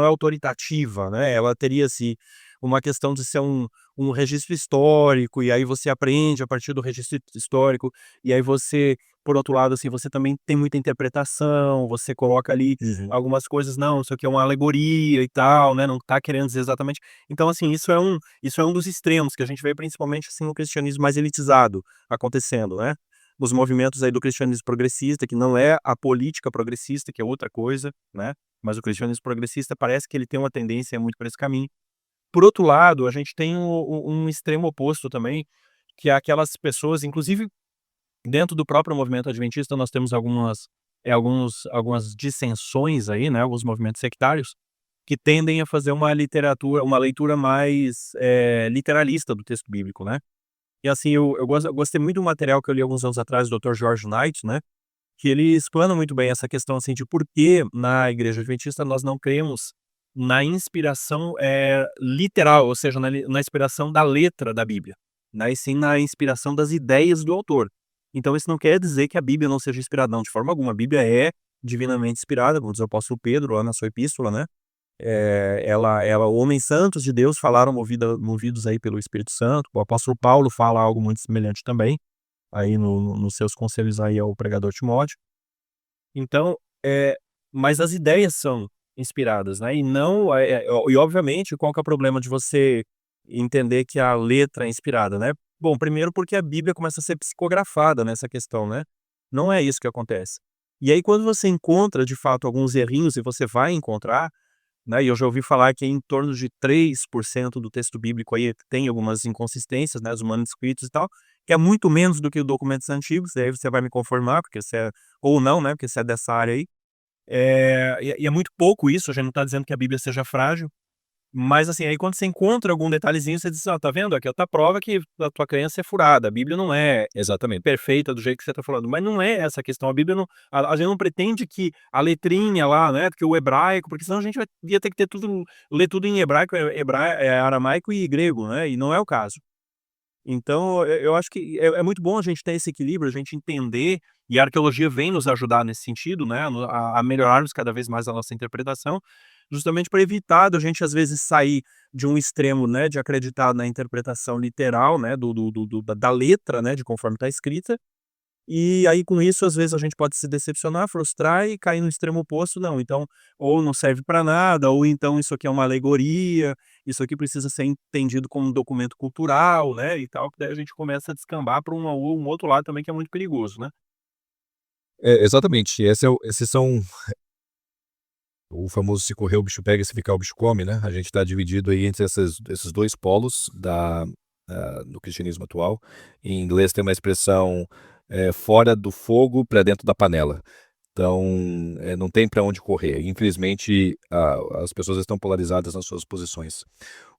é autoritativa, né? Ela teria-se uma questão de ser um registro histórico, e aí você aprende a partir do registro histórico, e aí você, por outro lado, assim, você também tem muita interpretação, você coloca ali algumas coisas, não, isso aqui é uma alegoria e tal, né? Não tá querendo dizer exatamente. Então, assim, isso é um dos extremos que a gente vê principalmente assim no cristianismo mais elitizado acontecendo, né? Os movimentos aí do cristianismo progressista, que não é a política progressista, que é outra coisa, né? Mas o cristianismo progressista parece que ele tem uma tendência muito para esse caminho. Por outro lado, a gente tem um extremo oposto também, que é aquelas pessoas, inclusive dentro do próprio movimento adventista, nós temos algumas dissensões aí, né? Alguns movimentos sectários, que tendem a fazer uma leitura mais literalista do texto bíblico, né? E assim, eu gostei muito do material que eu li alguns anos atrás do Dr. George Knight, né? Que ele explana muito bem essa questão assim, de por que na Igreja Adventista nós não cremos na inspiração literal, ou seja, na inspiração da letra da Bíblia, né? E sim na inspiração das ideias do autor. Então isso não quer dizer que a Bíblia não seja inspirada, não, de forma alguma. A Bíblia é divinamente inspirada, como diz o apóstolo Pedro lá na sua epístola, né? Homens santos de Deus falaram movidos aí pelo Espírito Santo. O apóstolo Paulo fala algo muito semelhante também, aí nos seus conselhos aí ao pregador Timóteo. Então, mas as ideias são inspiradas, né? E não, e obviamente, qual que é o problema de você entender que a letra é inspirada, né? Bom, primeiro porque a Bíblia começa a ser psicografada nessa questão, né? Não é isso que acontece. E aí quando você encontra, de fato, alguns errinhos, e você vai encontrar, né? E eu já ouvi falar que em torno de 3% do texto bíblico aí tem algumas inconsistências, né? Os manuscritos e tal, que é muito menos do que os documentos antigos, aí você vai me conformar, porque você ou não, né? Porque você é dessa área aí. E é muito pouco isso, a gente não está dizendo que a Bíblia seja frágil, mas assim, aí quando você encontra algum detalhezinho, você diz, tá vendo? Aqui outra prova que a tua crença é furada, a Bíblia não é Exatamente. perfeita do jeito que você está falando, mas não é essa a questão, a Bíblia não, a gente não pretende que a letrinha lá, né, porque o hebraico, porque senão a gente ia ter que ler tudo em hebraico, aramaico e grego, né, e não é o caso. Então, eu acho que é muito bom a gente ter esse equilíbrio, a gente entender, e a arqueologia vem nos ajudar nesse sentido, né, a melhorarmos cada vez mais a nossa interpretação, justamente para evitar da gente, às vezes, sair de um extremo, né, de acreditar na interpretação literal, né, da letra, né, de conforme está escrita, e aí com isso, às vezes, a gente pode se decepcionar, frustrar e cair no extremo oposto, não, então, ou não serve para nada, ou então isso aqui é uma alegoria, isso aqui precisa ser entendido como um documento cultural, né, e tal, que daí a gente começa a descambar para um outro lado também que é muito perigoso, né. Exatamente. Esses são o famoso se correr o bicho pega, se ficar o bicho come, né? A gente está dividido aí entre esses dois polos do cristianismo atual. Em inglês tem uma expressão fora do fogo para dentro da panela. Então, não tem para onde correr. Infelizmente, as pessoas estão polarizadas nas suas posições.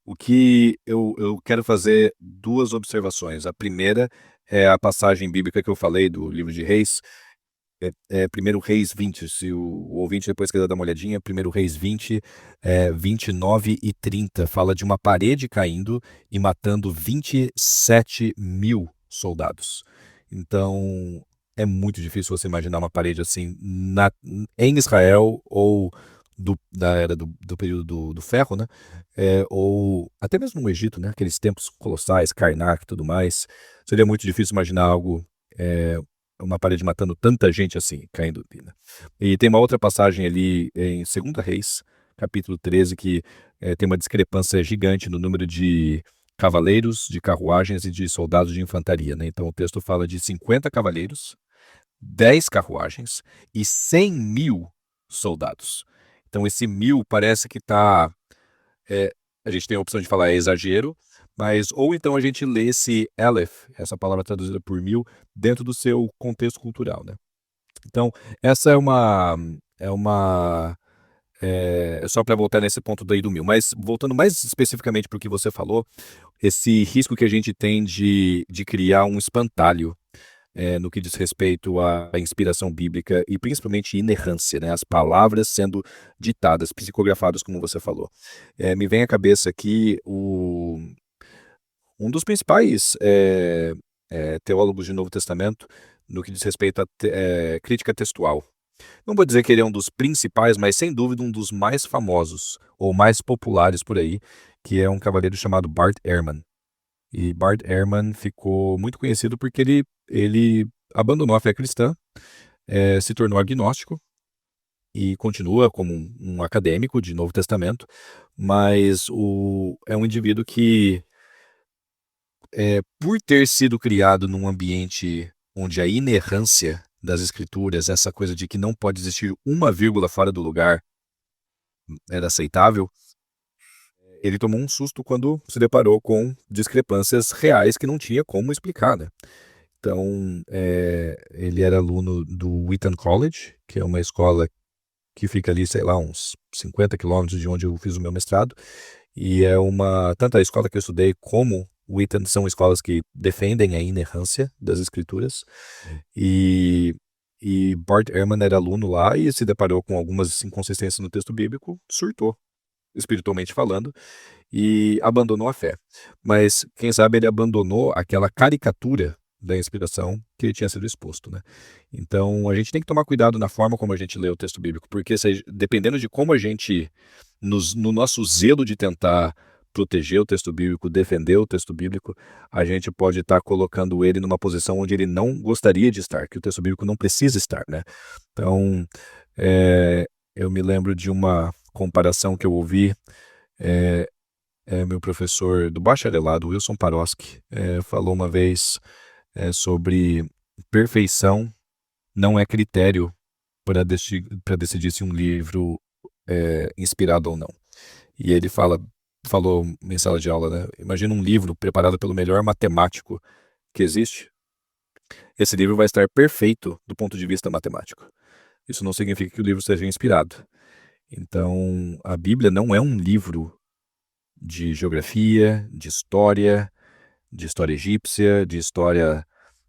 O que eu quero fazer duas observações. A primeira é a passagem bíblica que eu falei do livro de Reis. 1 Reis 20, se o ouvinte depois quiser dar uma olhadinha, 1 Reis 20, 29 e 30, fala de uma parede caindo e matando 27 mil soldados. Então, é muito difícil você imaginar uma parede assim em Israel ou da era do período do ferro, né? Ou até mesmo no Egito, né? Aqueles templos colossais, Karnak e tudo mais. Seria muito difícil imaginar algo, uma parede matando tanta gente assim, caindo ali, né? E tem uma outra passagem ali em 2 Reis, capítulo 13, que tem uma discrepância gigante no número de cavaleiros, de carruagens e de soldados de infantaria, né? Então o texto fala de 50 cavaleiros, 10 carruagens e 100 mil soldados. Então esse 1000 parece que está... a gente tem a opção de falar exagero, mas ou então a gente lê esse Aleph, essa palavra traduzida por 1000, dentro do seu contexto cultural, né? Então, essa só para voltar nesse ponto daí do 1000, mas voltando mais especificamente para o que você falou, esse risco que a gente tem de criar um espantalho no que diz respeito à inspiração bíblica e principalmente inerrância, né? As palavras sendo ditadas, psicografadas, como você falou. Me vem à cabeça aqui um dos principais teólogos do Novo Testamento no que diz respeito à crítica textual. Não vou dizer que ele é um dos principais, mas sem dúvida um dos mais famosos ou mais populares por aí, que é um cavaleiro chamado Bart Ehrman. E Bart Ehrman ficou muito conhecido porque ele abandonou a fé cristã, se tornou agnóstico e continua como um acadêmico de Novo Testamento, mas é um indivíduo que, por ter sido criado num ambiente onde a inerrância das escrituras, essa coisa de que não pode existir uma vírgula fora do lugar, era aceitável, ele tomou um susto quando se deparou com discrepâncias reais que não tinha como explicar, né? Então, ele era aluno do Wheaton College, que é uma escola que fica ali, sei lá, uns 50 quilômetros de onde eu fiz o meu mestrado, e tanto a escola que eu estudei como o Wheaton são escolas que defendem a inerrância das escrituras, e Bart Ehrman era aluno lá e se deparou com algumas inconsistências no texto bíblico, surtou, espiritualmente falando, e abandonou a fé. Mas, quem sabe, ele abandonou aquela caricatura da inspiração que tinha sido exposto, né? Então, a gente tem que tomar cuidado na forma como a gente lê o texto bíblico, porque dependendo de como a gente, no nosso zelo de tentar proteger o texto bíblico, defender o texto bíblico, a gente pode estar colocando ele numa posição onde ele não gostaria de estar, que o texto bíblico não precisa estar, né? Então, eu me lembro de uma comparação que eu ouvi, meu professor do bacharelado, Wilson Paroski, falou uma vez sobre perfeição não é critério para decidir se um livro é inspirado ou não. E ele falou em sala de aula, né? Imagina um livro preparado pelo melhor matemático que existe. Esse livro vai estar perfeito do ponto de vista matemático. Isso não significa que o livro seja inspirado. Então, a Bíblia não é um livro de geografia, de história egípcia, de história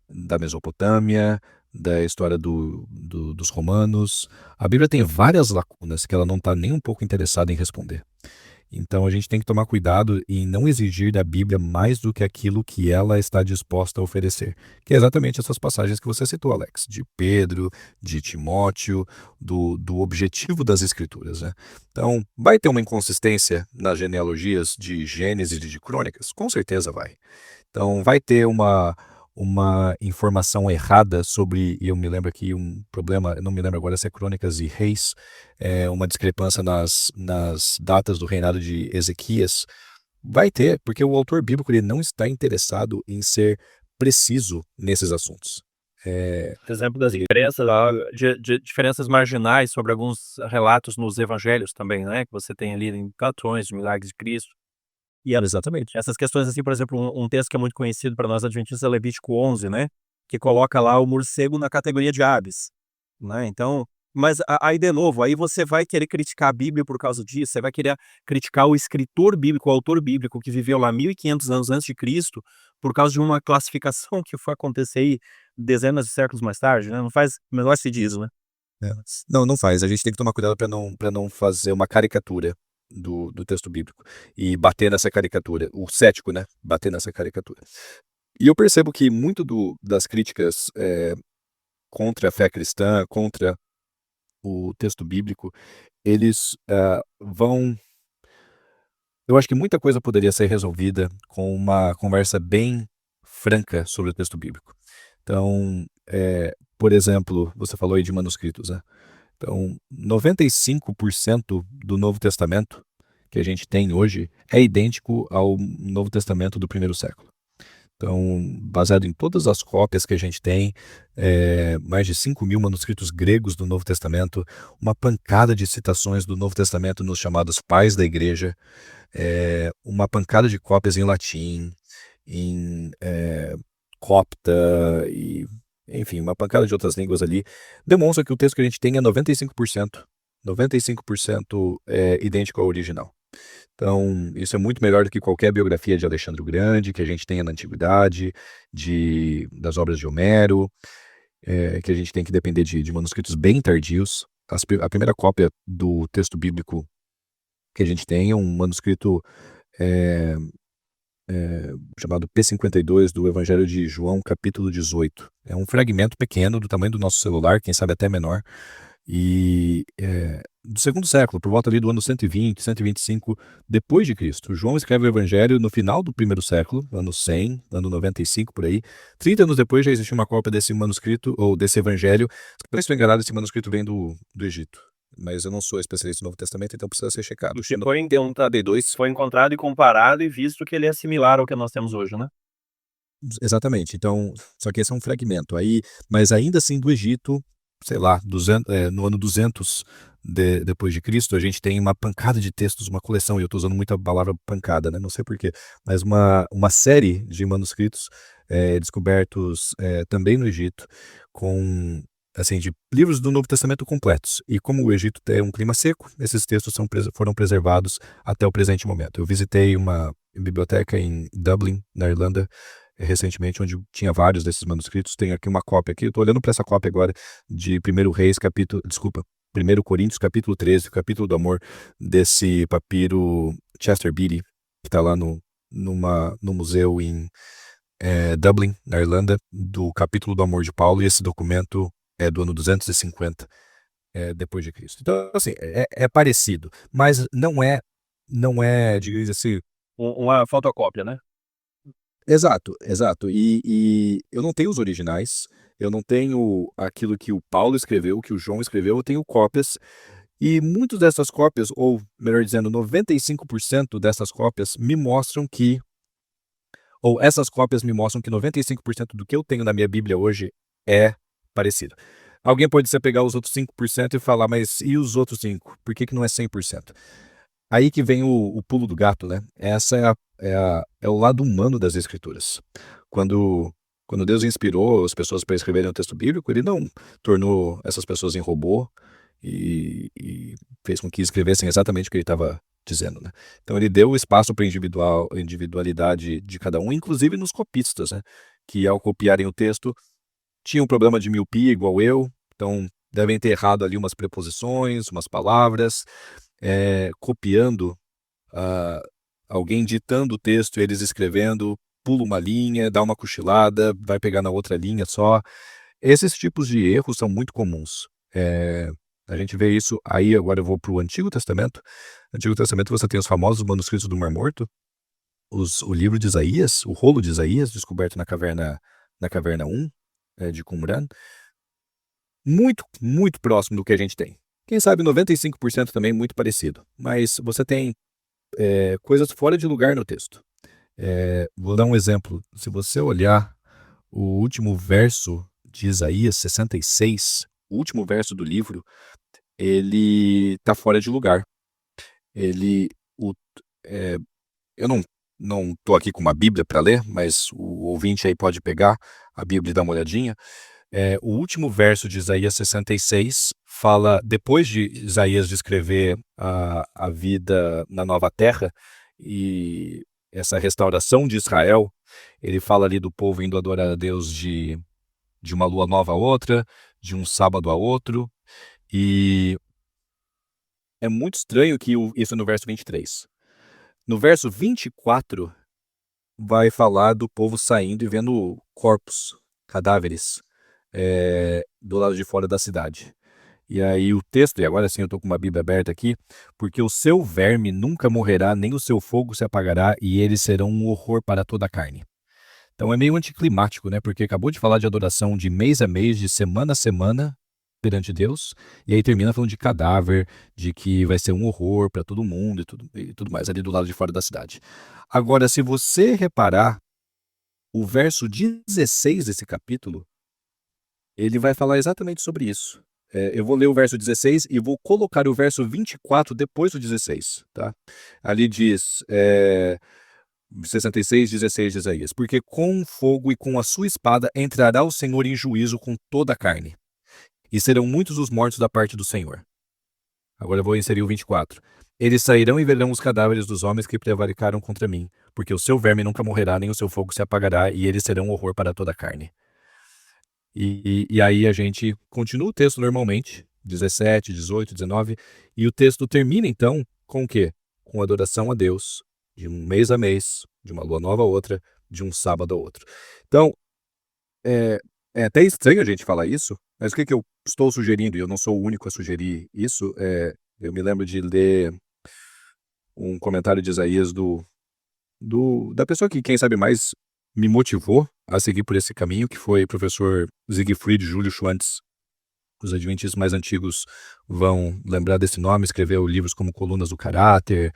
da Mesopotâmia, da história dos romanos. A Bíblia tem várias lacunas que ela não está nem um pouco interessada em responder. Então a gente tem que tomar cuidado em não exigir da Bíblia mais do que aquilo que ela está disposta a oferecer. Que é exatamente essas passagens que você citou, Alex, de Pedro, de Timóteo, do objetivo das Escrituras, né? Então, vai ter uma inconsistência nas genealogias de Gênesis e de Crônicas? Com certeza vai. Então, vai ter uma informação errada sobre, e eu me lembro aqui um problema, eu não me lembro agora se é Crônicas e Reis, uma discrepância nas datas do reinado de Ezequias. Vai ter, porque o autor bíblico ele não está interessado em ser preciso nesses assuntos. Exemplo das diferenças, de diferenças marginais sobre alguns relatos nos evangelhos também, né? Que você tem ali em cartões de milagres de Cristo. E exatamente. Essas questões, assim, por exemplo, um texto que é muito conhecido para nós adventistas é Levítico 11, né? Que coloca lá o morcego na categoria de aves, né? Então, mas aí de novo, aí você vai querer criticar a Bíblia por causa disso, você vai querer criticar o escritor bíblico, o autor bíblico que viveu lá 1500 anos antes de Cristo, por causa de uma classificação que foi acontecer aí dezenas de séculos mais tarde, né? Não faz o menor sentido, né? Não faz. A gente tem que tomar cuidado para não fazer uma caricatura do texto bíblico e bater nessa caricatura, o cético, né? Bater nessa caricatura. E eu percebo que muito das críticas contra a fé cristã, contra o texto bíblico, eles vão. Eu acho que muita coisa poderia ser resolvida com uma conversa bem franca sobre o texto bíblico. Então, por exemplo, você falou aí de manuscritos, né? Então, 95% do Novo Testamento que a gente tem hoje é idêntico ao Novo Testamento do primeiro século. Então, baseado em todas as cópias que a gente tem, mais de 5.000 manuscritos gregos do Novo Testamento, uma pancada de citações do Novo Testamento nos chamados pais da igreja, uma pancada de cópias em latim, em copta e enfim, uma pancada de outras línguas ali, demonstra que o texto que a gente tem é 95% idêntico ao original. Então, isso é muito melhor do que qualquer biografia de Alexandre o Grande, que a gente tenha na antiguidade, das obras de Homero, que a gente tem que depender de manuscritos bem tardios. A primeira cópia do texto bíblico que a gente tem é um manuscrito chamado P52 do Evangelho de João, capítulo 18. É um fragmento pequeno, do tamanho do nosso celular, quem sabe até menor, e do segundo século, por volta ali do ano 120, 125 depois de Cristo. João escreve o Evangelho no final do primeiro século, ano 100, ano 95 por aí. 30 anos depois já existe uma cópia desse manuscrito, ou desse Evangelho. Se eu estou enganado, esse manuscrito vem do Egito. Mas eu não sou especialista no Novo Testamento, então precisa ser checado. Foi encontrado e comparado e visto que ele é similar ao que nós temos hoje, né? Exatamente. Então, só que esse é um fragmento. Mas ainda assim do Egito, sei lá, no ano 200 depois de Cristo, a gente tem uma pancada de textos, uma coleção, e eu estou usando muita palavra pancada, né? Não sei porquê, mas uma série de manuscritos descobertos também no Egito, com assim, de livros do Novo Testamento completos. E como o Egito tem um clima seco, esses textos foram preservados até o presente momento. Eu visitei uma biblioteca em Dublin, na Irlanda, recentemente, onde tinha vários desses manuscritos. Tem aqui uma cópia aqui, eu estou olhando para essa cópia agora de 1 Coríntios, capítulo 13, o capítulo do amor, desse papiro Chester Beatty, que está lá no museu Dublin, na Irlanda, do capítulo do Amor de Paulo, e esse documento é do ano 250 depois de Cristo. Então, assim, é parecido, mas não é, digamos assim. Uma fotocópia, né? Exato, exato. E eu não tenho os originais, eu não tenho aquilo que o Paulo escreveu, que o João escreveu, eu tenho cópias. E muitas dessas cópias, ou melhor dizendo, 95% dessas cópias me mostram que, ou essas cópias me mostram que 95% do que eu tenho na minha Bíblia hoje é parecido. Alguém pode ser pegar os outros 5% e falar, mas e os outros 5%? Por que não é 100%? Aí que vem o pulo do gato, né? Essa é o lado humano das escrituras. Quando, quando Deus inspirou as pessoas para escreverem o texto bíblico, ele não tornou essas pessoas em robô e fez com que escrevessem exatamente o que ele estava dizendo, né? Então ele deu espaço para individualidade de cada um, inclusive nos copistas, né? Que ao copiarem o texto tinham um problema de miopia igual eu, então devem ter errado ali umas preposições, umas palavras, copiando, alguém ditando o texto, eles escrevendo, pula uma linha, dá uma cochilada, vai pegar na outra linha só. Esses tipos de erros são muito comuns. A gente vê isso aí, agora eu vou para o Antigo Testamento. No Antigo Testamento você tem os famosos manuscritos do Mar Morto, o livro de Isaías, o rolo de Isaías, descoberto na caverna 1, de Qumran. Muito, muito próximo do que a gente tem. Quem sabe 95% também muito parecido. Mas você tem coisas fora de lugar no texto. Vou dar um exemplo. Se você olhar o último verso de Isaías 66, o último verso do livro, ele está fora de lugar. Eu não estou aqui com uma Bíblia para ler, mas o ouvinte aí pode pegar a Bíblia e dar uma olhadinha. O último verso de Isaías 66 fala, depois de Isaías descrever a vida na nova terra e essa restauração de Israel, ele fala ali do povo indo adorar a Deus de uma lua nova a outra, de um sábado a outro, e é muito estranho que isso é no verso 23. No verso 24, vai falar do povo saindo e vendo corpos, cadáveres, do lado de fora da cidade. E aí o texto, e agora sim eu estou com uma Bíblia aberta aqui, porque o seu verme nunca morrerá, nem o seu fogo se apagará, e eles serão um horror para toda a carne. Então é meio anticlimático, né? Porque acabou de falar de adoração de mês a mês, de semana a semana perante Deus, e aí termina falando de cadáver, de que vai ser um horror para todo mundo e tudo mais ali do lado de fora da cidade. Agora, se você reparar, o verso 16 desse capítulo, ele vai falar exatamente sobre isso. Eu vou ler o verso 16 e vou colocar o verso 24 depois do 16, tá? Ali diz, 66, 16 de Isaías, porque com fogo e com a sua espada entrará o Senhor em juízo com toda a carne, e serão muitos os mortos da parte do Senhor. Agora eu vou inserir o 24. Eles sairão e verão os cadáveres dos homens que prevaricaram contra mim, porque o seu verme nunca morrerá, nem o seu fogo se apagará, e eles serão um horror para toda a carne. E aí a gente continua o texto normalmente, 17, 18, 19, e o texto termina então com o quê? Com adoração a Deus, de um mês a mês, de uma lua nova a outra, de um sábado a outro. Então, é até estranho a gente falar isso, mas o que eu estou sugerindo, e eu não sou o único a sugerir isso, eu me lembro de ler um comentário de Isaías da pessoa que, quem sabe mais, me motivou a seguir por esse caminho, que foi o professor Siegfried Julius Schwantz. Os adventistas mais antigos vão lembrar desse nome, escreveu livros como Colunas do Caráter,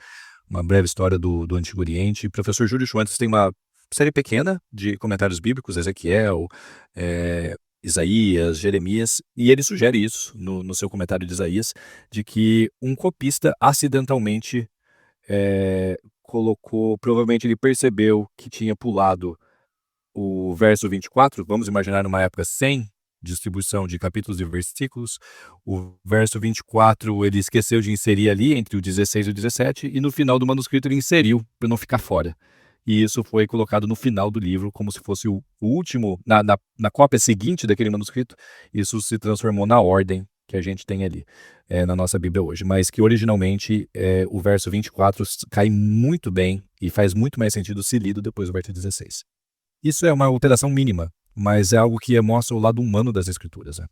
uma breve história do Antigo Oriente. O professor Julius Schwantz tem uma série pequena de comentários bíblicos, Ezequiel, Isaías, Jeremias, e ele sugere isso no seu comentário de Isaías, de que um copista acidentalmente colocou, provavelmente ele percebeu que tinha pulado o verso 24, vamos imaginar numa época sem distribuição de capítulos e versículos, o verso 24 ele esqueceu de inserir ali entre o 16 e o 17, e no final do manuscrito ele inseriu para não ficar fora. E isso foi colocado no final do livro, como se fosse o último, na cópia seguinte daquele manuscrito, isso se transformou na ordem que a gente tem ali na nossa Bíblia hoje, mas que originalmente o verso 24 cai muito bem e faz muito mais sentido se lido depois do verso 16. Isso é uma alteração mínima, mas é algo que mostra o lado humano das escrituras, né?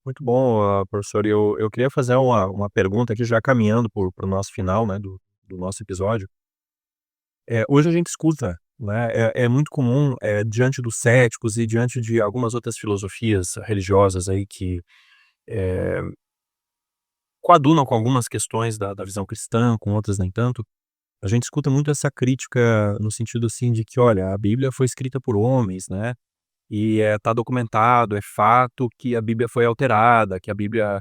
Muito bom, professor. Eu queria fazer uma pergunta aqui, já caminhando para o nosso final, né, do nosso episódio. Hoje a gente escuta, né, é muito comum, diante dos céticos e diante de algumas outras filosofias religiosas aí que coadunam com algumas questões da visão cristã, com outras nem tanto, a gente escuta muito essa crítica no sentido assim de que, olha, a Bíblia foi escrita por homens, né? E tá documentado, é fato que a Bíblia foi alterada, que a Bíblia,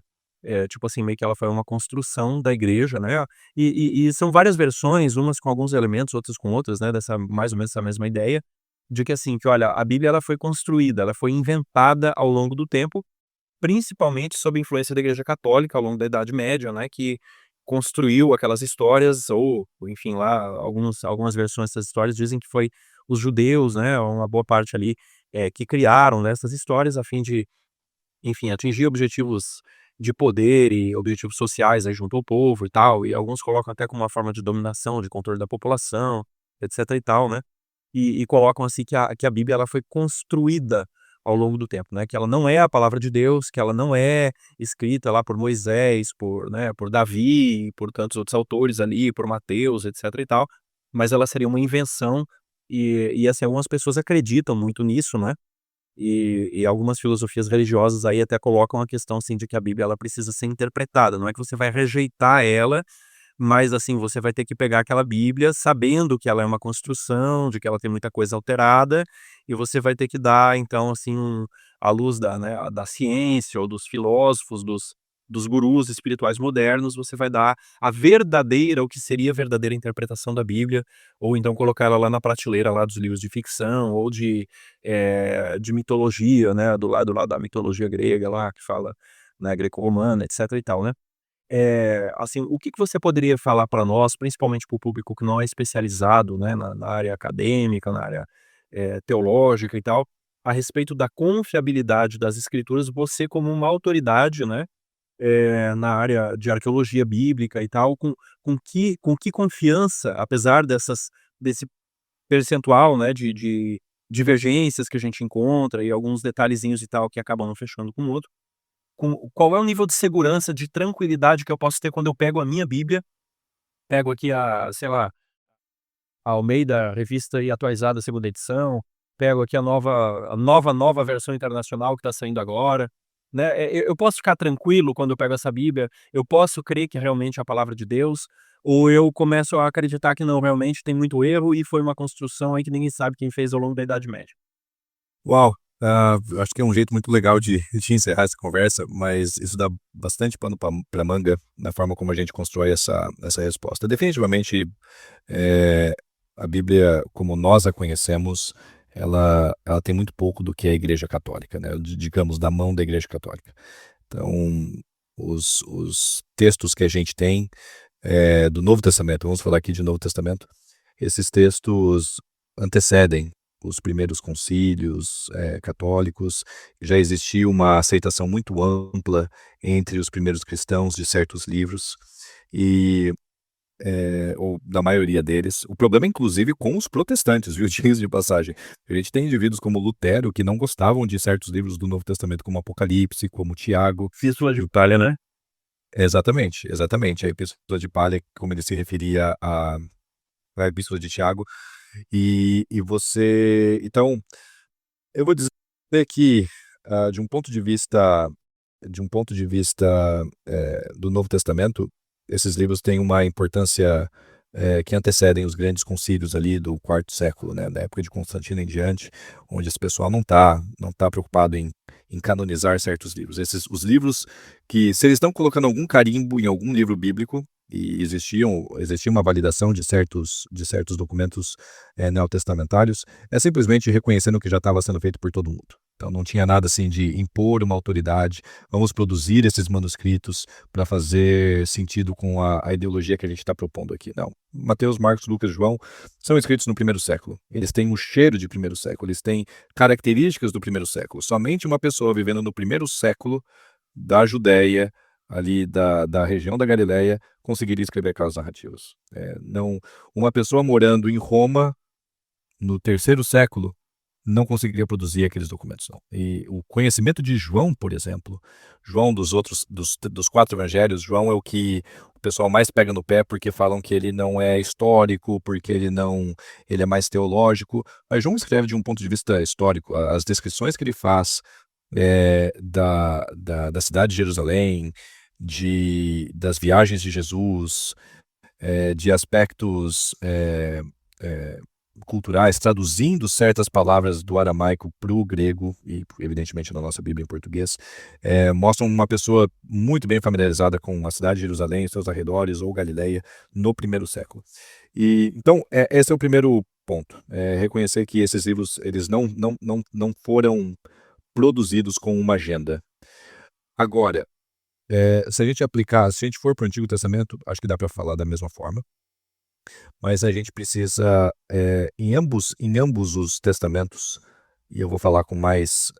tipo assim, meio que ela foi uma construção da igreja, né. E são várias versões, umas com alguns elementos, outras com outras, né, dessa mais ou menos essa mesma ideia, de que assim, que olha, a Bíblia ela foi construída, ela foi inventada ao longo do tempo, principalmente sob a influência da Igreja Católica ao longo da Idade Média, né, que construiu aquelas histórias ou enfim lá, algumas versões dessas histórias dizem que foi os judeus, né, uma boa parte ali, que criaram, né, essas histórias a fim de, enfim, atingir objetivos de poder e objetivos sociais aí junto ao povo e tal, e alguns colocam até como uma forma de dominação, de controle da população, etc e tal, né. E colocam assim que a Bíblia ela foi construída ao longo do tempo, né, que ela não é a palavra de Deus, que ela não é escrita lá por Moisés, por, né, por Davi, por tantos outros autores ali, por Mateus, etc e tal, mas ela seria uma invenção e assim, algumas pessoas acreditam muito nisso, né, e algumas filosofias religiosas aí até colocam a questão, assim, de que a Bíblia ela precisa ser interpretada, não é que você vai rejeitar ela, mas, assim, você vai ter que pegar aquela Bíblia sabendo que ela é uma construção, de que ela tem muita coisa alterada, e você vai ter que dar, então, assim, à luz da, né, da ciência ou dos filósofos, dos gurus espirituais modernos, você vai dar a verdadeira, o que seria a verdadeira interpretação da Bíblia, ou então colocar ela lá na prateleira lá dos livros de ficção ou de mitologia, né, do lado lá da mitologia grega lá, que fala, né, greco-romana, etc e tal, né. Assim, o que que você poderia falar para nós, principalmente para o público que não é especializado, né, na área acadêmica, na área, teológica e tal, a respeito da confiabilidade das escrituras, você como uma autoridade, né, na área de arqueologia bíblica e tal, com que confiança, apesar desse percentual, né, de divergências que a gente encontra e alguns detalhezinhos e tal que acabam não fechando com o outro, qual é o nível de segurança, de tranquilidade que eu posso ter quando eu pego a minha Bíblia, pego aqui a, sei lá, a Almeida, revista e atualizada segunda edição, pego aqui a nova versão internacional que está saindo agora, né, eu posso ficar tranquilo quando eu pego essa Bíblia, eu posso crer que realmente é a palavra de Deus, ou eu começo a acreditar que não, realmente tem muito erro e foi uma construção aí que ninguém sabe quem fez ao longo da Idade Média. Uau! Acho que é um jeito muito legal de encerrar essa conversa, mas isso dá bastante pano para manga na forma como a gente constrói essa resposta. Definitivamente, eh, a Bíblia, como nós a conhecemos, ela tem muito pouco do que é a Igreja Católica, né? Digamos, da mão da Igreja Católica. Então, os textos que a gente tem do Novo Testamento, vamos falar aqui de Novo Testamento, esses textos antecedem os primeiros concílios católicos, já existia uma aceitação muito ampla entre os primeiros cristãos de certos livros, e, ou da maioria deles. O problema, inclusive, com os protestantes, viu, diga-se de passagem. A gente tem indivíduos como Lutero que não gostavam de certos livros do Novo Testamento, como Apocalipse, como Tiago. Fístula de palha, né? Exatamente, exatamente. A Epístola de Palha, como ele se referia à Epístola de Tiago. E você. Então, eu vou dizer que, de um ponto de vista, do Novo Testamento, esses livros têm uma importância que antecedem os grandes concílios ali do quarto século, né, da época de Constantino em diante, onde esse pessoal não tá preocupado em canonizar certos livros. Os livros que, se eles estão colocando algum carimbo em algum livro bíblico, e existia uma validação de certos documentos neotestamentários, é simplesmente reconhecendo o que já estava sendo feito por todo mundo. Então não tinha nada assim de impor uma autoridade, vamos produzir esses manuscritos para fazer sentido com a ideologia que a gente está propondo aqui. Não. Mateus, Marcos, Lucas, João são escritos no primeiro século. Eles têm um cheiro de primeiro século, eles têm características do primeiro século. Somente uma pessoa vivendo no primeiro século da Judéia, ali da região da Galileia, conseguiria escrever aquelas narrativas. Não, uma pessoa morando em Roma no terceiro século não conseguiria produzir aqueles documentos, não. E o conhecimento de João, por exemplo, João dos 4 evangelhos, João é o que o pessoal mais pega no pé, porque falam que ele não é histórico, porque ele é mais teológico, mas João escreve de um ponto de vista histórico. As descrições que ele faz da cidade de Jerusalém, das viagens de Jesus, de aspectos culturais, traduzindo certas palavras do aramaico para o grego, e evidentemente na nossa Bíblia em português, mostram uma pessoa muito bem familiarizada com a cidade de Jerusalém, seus arredores, ou Galileia, no primeiro século. Então, esse é o primeiro ponto, reconhecer que esses livros eles não foram produzidos com uma agenda. Agora, se a gente for para o Antigo Testamento, acho que dá para falar da mesma forma, mas a gente precisa, em ambos os testamentos, e eu vou falar com mais,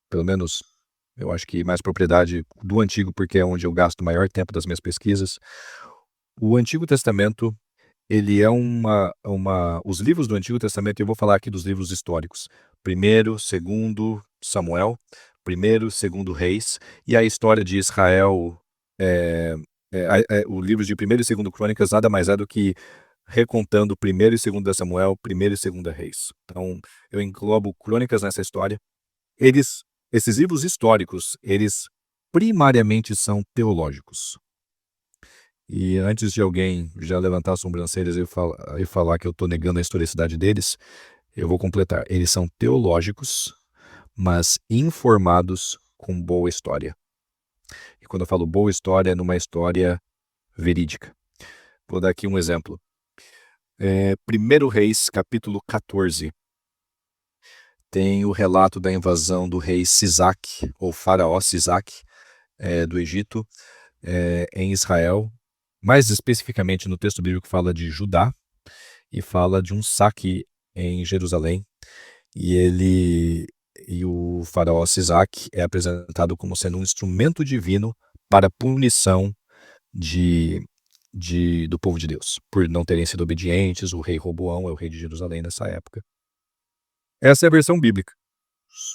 pelo menos, eu acho que mais propriedade do Antigo, porque é onde eu gasto o maior tempo das minhas pesquisas. O Antigo Testamento, ele é os livros do Antigo Testamento, eu vou falar aqui dos livros históricos. 1º, 2º Samuel, 1º, 2º Reis, e a história de Israel, o livro de 1º e 2º Crônicas nada mais é do que recontando 1º e 2º Samuel, 1º e 2º Reis. Então, eu englobo Crônicas nessa história. Esses livros históricos, eles primariamente são teológicos. E antes de alguém já levantar as sobrancelhas e falar que eu estou negando a historicidade deles, eu vou completar. Eles são teológicos, mas informados com boa história. E quando eu falo boa história, é numa história verídica. Vou dar aqui um exemplo. 1º Reis, capítulo 14. Tem o relato da invasão do rei Sisaque, ou faraó Sisaque, do Egito, em Israel. Mais especificamente no texto bíblico fala de Judá e fala de um saque em Jerusalém. E o faraó Sisaque é apresentado como sendo um instrumento divino para a punição do povo de Deus, por não terem sido obedientes. O rei Roboão é o rei de Jerusalém nessa época. Essa é a versão bíblica.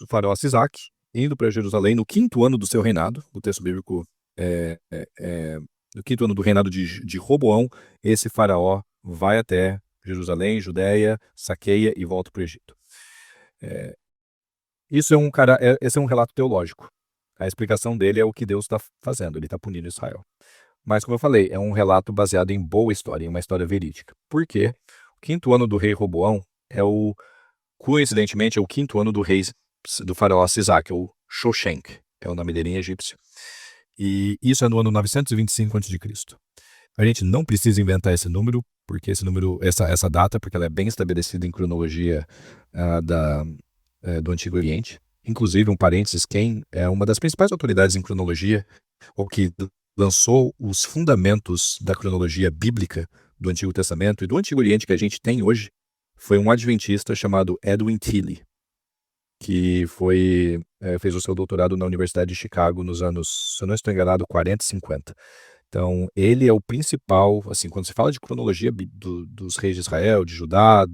O faraó Sisaque, indo para Jerusalém no 5º ano do seu reinado, o texto bíblico no 5º ano do reinado de Roboão, esse faraó vai até Jerusalém, Judéia, saqueia e volta para o Egito. Esse é um relato teológico. A explicação dele é o que Deus está fazendo, ele está punindo Israel. Mas, como eu falei, é um relato baseado em boa história, em uma história verídica. Por quê? O 5º ano do rei Roboão coincidentemente, é o 5º ano do faraó Sisaque, ou Shoshenq, é o nome dele em egípcio. E isso é no ano 925 a.C. A gente não precisa inventar esse número, porque essa data, porque ela é bem estabelecida em cronologia do Antigo Oriente. Inclusive, um parênteses, quem é uma das principais autoridades em cronologia, ou que lançou os fundamentos da cronologia bíblica do Antigo Testamento e do Antigo Oriente que a gente tem hoje, foi um adventista chamado Edwin Tilly, que fez o seu doutorado na Universidade de Chicago nos anos, se eu não estou enganado, 40 e 50. Então, ele é o principal, assim, quando se fala de cronologia dos reis de Israel, de Judá,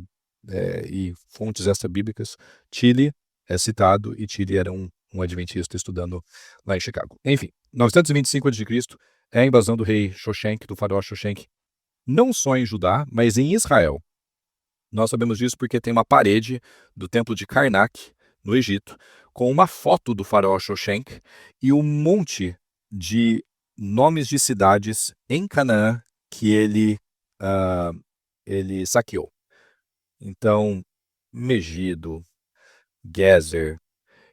e fontes extra-bíblicas, Tilly é citado, e Tilly era um adventista estudando lá em Chicago. Enfim, 925 a.C. é a invasão do rei Shoshenq, do faraó Shoshenq, não só em Judá, mas em Israel. Nós sabemos disso porque tem uma parede do templo de Karnak, no Egito, com uma foto do faraó Shoshenq e um monte de nomes de cidades em Canaã que ele saqueou. Então, Megido, Gezer,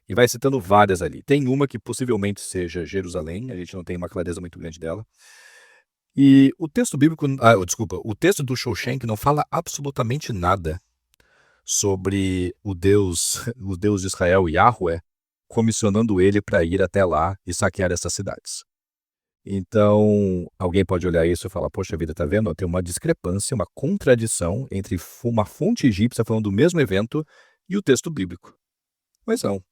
e vai citando várias ali. Tem uma que possivelmente seja Jerusalém, a gente não tem uma clareza muito grande dela. E o texto bíblico, o texto do Shoshenq não fala absolutamente nada sobre o Deus de Israel, Yahweh, comissionando ele para ir até lá e saquear essas cidades. Então, alguém pode olhar isso e falar, poxa vida, tá vendo? Tem uma discrepância, uma contradição entre uma fonte egípcia falando do mesmo evento e o texto bíblico. Mas não.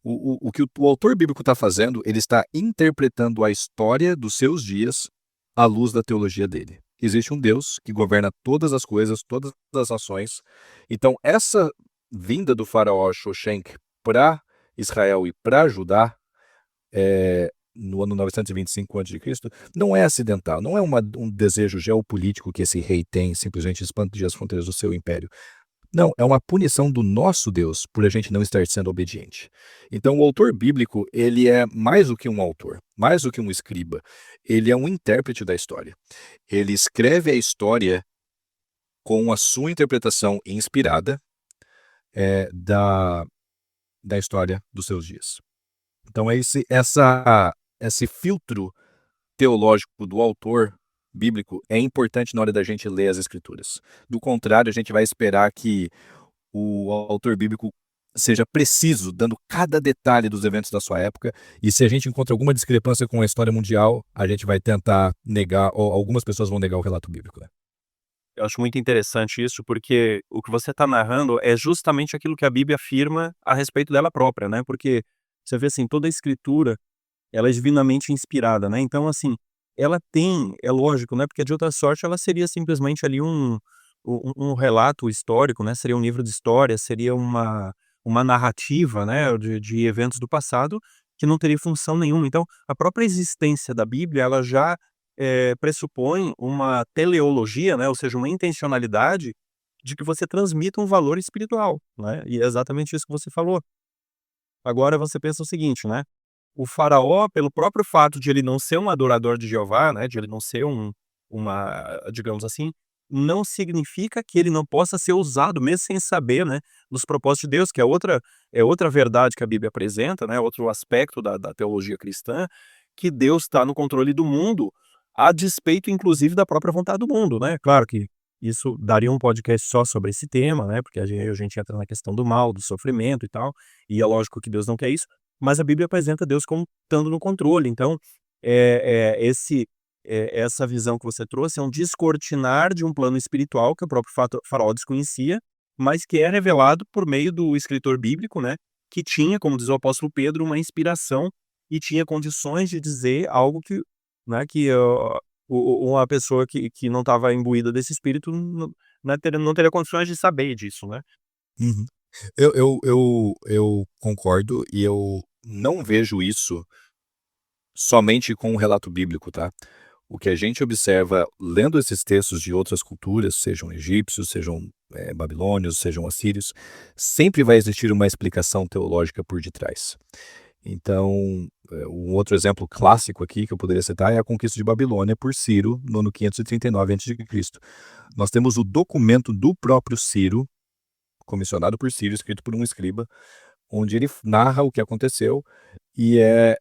O que o autor bíblico está fazendo, ele está interpretando a história dos seus dias à luz da teologia dele. Existe um Deus que governa todas as coisas, todas as nações. Então, essa vinda do faraó Shoshenq para Israel e para Judá, no ano 925 a.C., não é acidental, não é um desejo geopolítico que esse rei tem, simplesmente expandir as fronteiras do seu império. Não, é uma punição do nosso Deus por a gente não estar sendo obediente. Então, o autor bíblico, ele é mais do que um autor, mais do que um escriba. Ele é um intérprete da história. Ele escreve a história com a sua interpretação inspirada da história dos seus dias. Então, esse filtro teológico do autor bíblico é importante na hora da gente ler as escrituras. Do contrário, a gente vai esperar que o autor bíblico seja preciso, dando cada detalhe dos eventos da sua época, e se a gente encontra alguma discrepância com a história mundial, a gente vai tentar negar, ou algumas pessoas vão negar o relato bíblico, né? Eu acho muito interessante isso, porque o que você está narrando é justamente aquilo que a Bíblia afirma a respeito dela própria, né? Porque você vê assim, toda a escritura, ela é divinamente inspirada, né? Então, assim, ela tem, é lógico, né? Porque de outra sorte ela seria simplesmente ali um relato histórico, né? Seria um livro de história, seria uma narrativa, né? De eventos do passado que não teria função nenhuma. Então, a própria existência da Bíblia, ela já pressupõe uma teleologia, né? Ou seja, uma intencionalidade de que você transmita um valor espiritual, né? E é exatamente isso que você falou. Agora você pensa o seguinte, né? O faraó, pelo próprio fato de ele não ser um adorador de Jeová, né, de ele não ser digamos assim, não significa que ele não possa ser usado, mesmo sem saber, né, dos propósitos de Deus, que é outra verdade que a Bíblia apresenta, né, outro aspecto da teologia cristã, que Deus está no controle do mundo, a despeito, inclusive, da própria vontade do mundo, né? Claro que isso daria um podcast só sobre esse tema, né, porque a gente entra na questão do mal, do sofrimento e tal, e é lógico que Deus não quer isso, mas a Bíblia apresenta Deus como estando no controle. Então, essa visão que você trouxe é um descortinar de um plano espiritual que o próprio faraó desconhecia, mas que é revelado por meio do escritor bíblico, né, que tinha, como diz o apóstolo Pedro, uma inspiração e tinha condições de dizer algo que, né, que uma pessoa que não estava imbuída desse espírito não teria condições de saber disso, né? Uhum. Eu concordo e eu não vejo isso somente com o relato bíblico, tá? O que a gente observa lendo esses textos de outras culturas, sejam egípcios, sejam babilônios, sejam assírios, sempre vai existir uma explicação teológica por detrás. Então, um outro exemplo clássico aqui que eu poderia citar é a conquista de Babilônia por Ciro no ano 539 a.C. Nós temos o documento do próprio Ciro, comissionado por Ciro, escrito por um escriba, onde ele narra o que aconteceu e é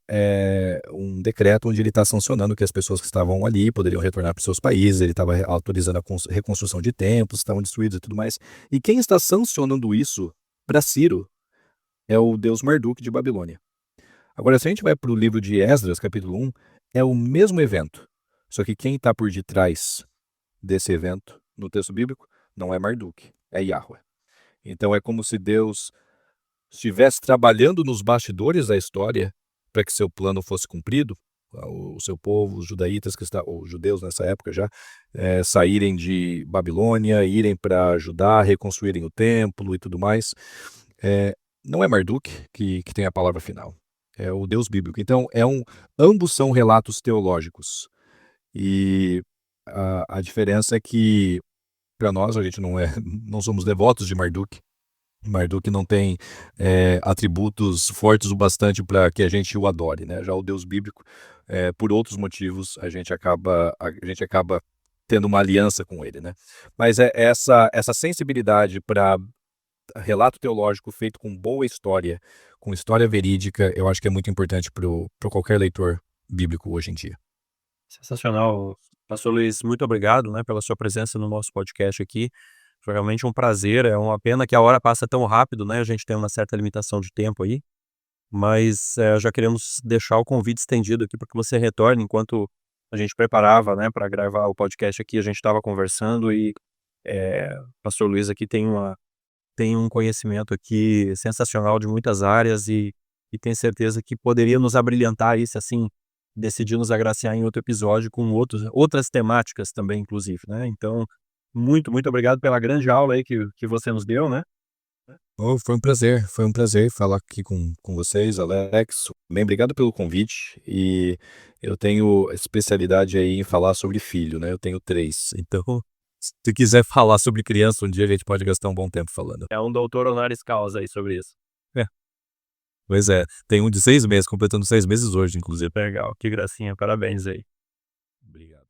um decreto onde ele está sancionando que as pessoas que estavam ali poderiam retornar para os seus países, ele estava autorizando a reconstrução de templos, estavam destruídos e tudo mais. E quem está sancionando isso para Ciro é o deus Marduk de Babilônia. Agora, se a gente vai para o livro de Esdras, capítulo 1, é o mesmo evento, só que quem está por detrás desse evento no texto bíblico não é Marduk, é Yahweh. Então é como se Deus estivesse trabalhando nos bastidores da história para que seu plano fosse cumprido, o seu povo, os judaítas, os judeus nessa época já, saírem de Babilônia, irem para Judá, reconstruírem o templo e tudo mais. Não é Marduk que tem a palavra final, é o Deus bíblico. Então, ambos são relatos teológicos. E a diferença é que, para nós, a gente não somos devotos de Marduk. Marduk não tem atributos fortes o bastante para que a gente o adore, né? Já o Deus bíblico, por outros motivos, a gente acaba tendo uma aliança com ele, né? Mas essa sensibilidade para relato teológico feito com boa história, com história verídica, eu acho que é muito importante para qualquer leitor bíblico hoje em dia. Sensacional. Pastor Luiz, muito obrigado, né, pela sua presença no nosso podcast aqui. Foi realmente um prazer, é uma pena que a hora passa tão rápido, né, a gente tem uma certa limitação de tempo aí, mas já queremos deixar o convite estendido aqui para que você retorne. Enquanto a gente preparava, né, para gravar o podcast aqui, a gente estava conversando e o Pastor Luiz aqui tem um conhecimento aqui sensacional de muitas áreas e tenho certeza que poderia nos abrilhantar aí se assim decidir nos agraciar em outro episódio com outras temáticas também, inclusive, né? Então, muito, muito obrigado pela grande aula aí que você nos deu, né? Oh, foi um prazer falar aqui com vocês, Alex. Bem, obrigado pelo convite. E eu tenho especialidade aí em falar sobre filho, né? Eu tenho 3. Então, se tu quiser falar sobre criança, um dia a gente pode gastar um bom tempo falando. É um doutor honoris causa aí sobre isso. Pois é, tem um de 6 meses, completando 6 meses hoje, inclusive. Legal, que gracinha, parabéns aí. Obrigado.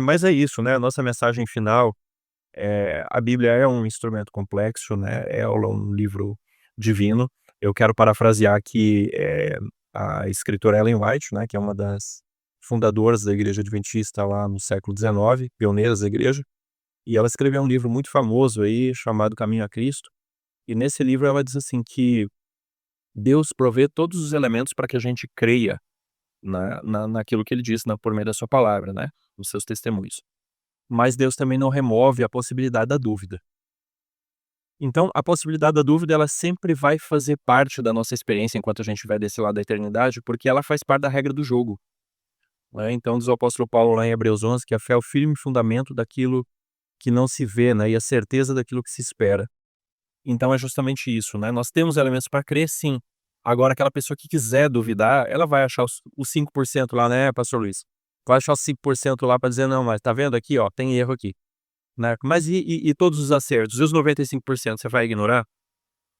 Mas é isso, né? A nossa mensagem final a Bíblia é um instrumento complexo, né? É um livro divino. Eu quero parafrasear aqui a escritora Ellen White, né? Que é uma das fundadoras da Igreja Adventista lá no século XIX, pioneiras da igreja. E ela escreveu um livro muito famoso aí, chamado Caminho a Cristo. E nesse livro ela diz assim que Deus provê todos os elementos para que a gente creia naquilo que ele disse por meio da sua palavra, né? Nos seus testemunhos. Mas Deus também não remove a possibilidade da dúvida. Então, a possibilidade da dúvida, ela sempre vai fazer parte da nossa experiência enquanto a gente estiver desse lado da eternidade, porque ela faz parte da regra do jogo, né? Então, diz o apóstolo Paulo lá em Hebreus 11, que a fé é o firme fundamento daquilo que não se vê, né? E a certeza daquilo que se espera. Então, é justamente isso, né? Nós temos elementos para crer, sim. Agora, aquela pessoa que quiser duvidar, ela vai achar os 5% lá, né, pastor Luiz? Vai achar os 5% lá para dizer, não, mas tá vendo aqui, ó, tem erro aqui, né? Mas e todos os acertos? E os 95% você vai ignorar,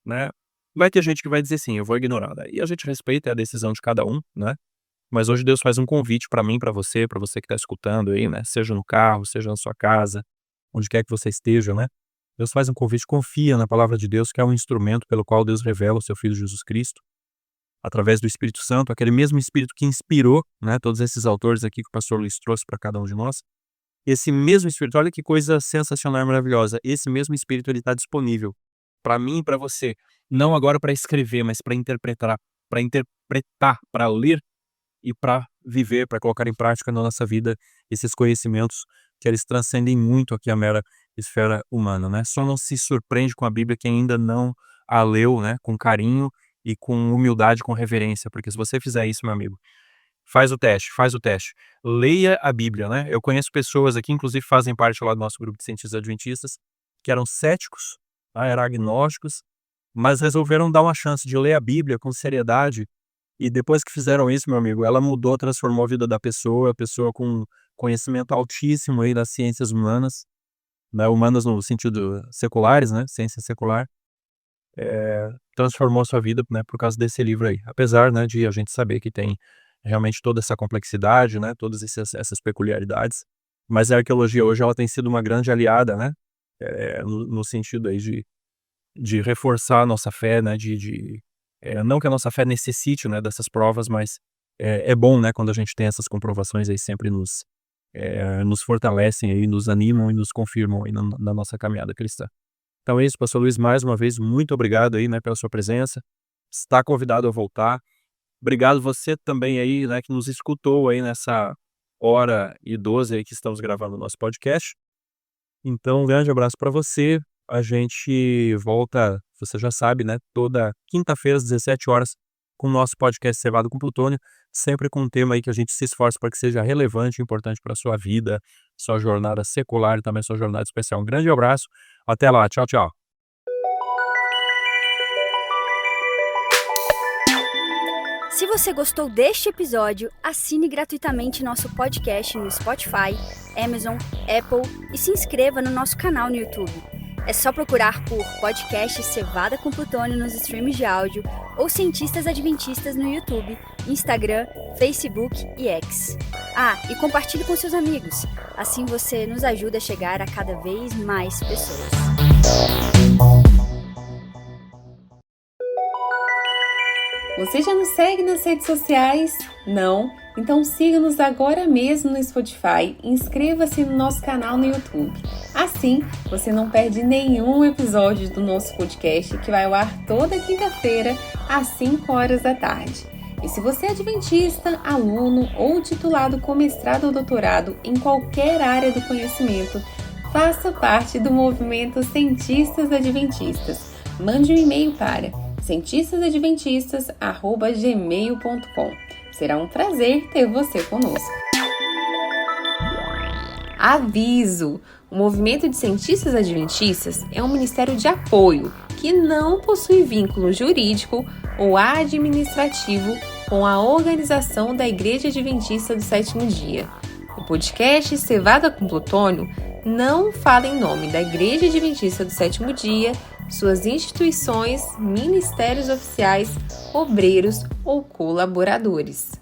né? Vai ter gente que vai dizer sim, eu vou ignorar, né? E a gente respeita a decisão de cada um, né? Mas hoje Deus faz um convite para mim, para você que tá escutando aí, né? Seja no carro, seja na sua casa, onde quer que você esteja, né? Deus faz um convite, confia na palavra de Deus, que é um instrumento pelo qual Deus revela o seu Filho Jesus Cristo, através do Espírito Santo, aquele mesmo Espírito que inspirou, né, todos esses autores aqui que o pastor Luiz trouxe para cada um de nós. Esse mesmo Espírito, olha que coisa sensacional e maravilhosa, esse mesmo Espírito ele está disponível para mim e para você, não agora para escrever, mas para interpretar, para ler e para viver, para colocar em prática na nossa vida esses conhecimentos que eles transcendem muito aqui a mera esfera humana, né? Só não se surpreende com a Bíblia quem ainda não a leu, né, com carinho e com humildade, com reverência, porque se você fizer isso, meu amigo, faz o teste. Leia a Bíblia, né? Eu conheço pessoas aqui, inclusive fazem parte lá do nosso grupo de cientistas adventistas, que eram céticos, tá? Eram agnósticos, mas resolveram dar uma chance de ler a Bíblia com seriedade. E depois que fizeram isso, meu amigo, ela mudou, transformou a vida da pessoa, a pessoa com conhecimento altíssimo aí das ciências humanas, né? Humanas no sentido seculares, né? Ciência secular. Transformou sua vida, né, por causa desse livro aí. Apesar, né, de a gente saber que tem realmente toda essa complexidade, né, todas essas peculiaridades, mas a arqueologia hoje ela tem sido uma grande aliada, né, no sentido aí de reforçar a nossa fé, né, não que a nossa fé necessite, né, dessas provas, mas é bom, né, quando a gente tem essas comprovações aí sempre nos fortalecem aí, nos animam e nos confirmam aí na nossa caminhada cristã. Então é isso, pastor Luiz, mais uma vez, muito obrigado aí, né, pela sua presença. Está convidado a voltar. Obrigado você também aí, né, que nos escutou aí nessa 1h12 aí que estamos gravando o nosso podcast. Então, um grande abraço para você. A gente volta, você já sabe, né, toda quinta-feira às 17 horas com o nosso podcast Cevada com Plutônio, sempre com um tema aí que a gente se esforça para que seja relevante e importante para a sua vida, sua jornada secular e também sua jornada especial. Um grande abraço, até lá, tchau, tchau. Se você gostou deste episódio, assine gratuitamente nosso podcast no Spotify, Amazon, Apple e se inscreva no nosso canal no YouTube. É só procurar por podcast Cevada com Plutônio nos streams de áudio ou Cientistas Adventistas no YouTube, Instagram, Facebook e X. E compartilhe com seus amigos. Assim você nos ajuda a chegar a cada vez mais pessoas. Você já nos segue nas redes sociais? Não? Então siga-nos agora mesmo no Spotify e inscreva-se no nosso canal no YouTube. Assim, você não perde nenhum episódio do nosso podcast que vai ao ar toda quinta-feira às 5 horas da tarde. E se você é adventista, aluno ou titulado com mestrado ou doutorado em qualquer área do conhecimento, faça parte do movimento Cientistas Adventistas. Mande um e-mail para cientistasadventistas@gmail.com. Será um prazer ter você conosco. Aviso! O Movimento de Cientistas Adventistas é um ministério de apoio que não possui vínculo jurídico ou administrativo com a organização da Igreja Adventista do Sétimo Dia. O podcast Cevada com Plutônio não fala em nome da Igreja Adventista do Sétimo Dia, suas instituições, ministérios oficiais, obreiros ou colaboradores.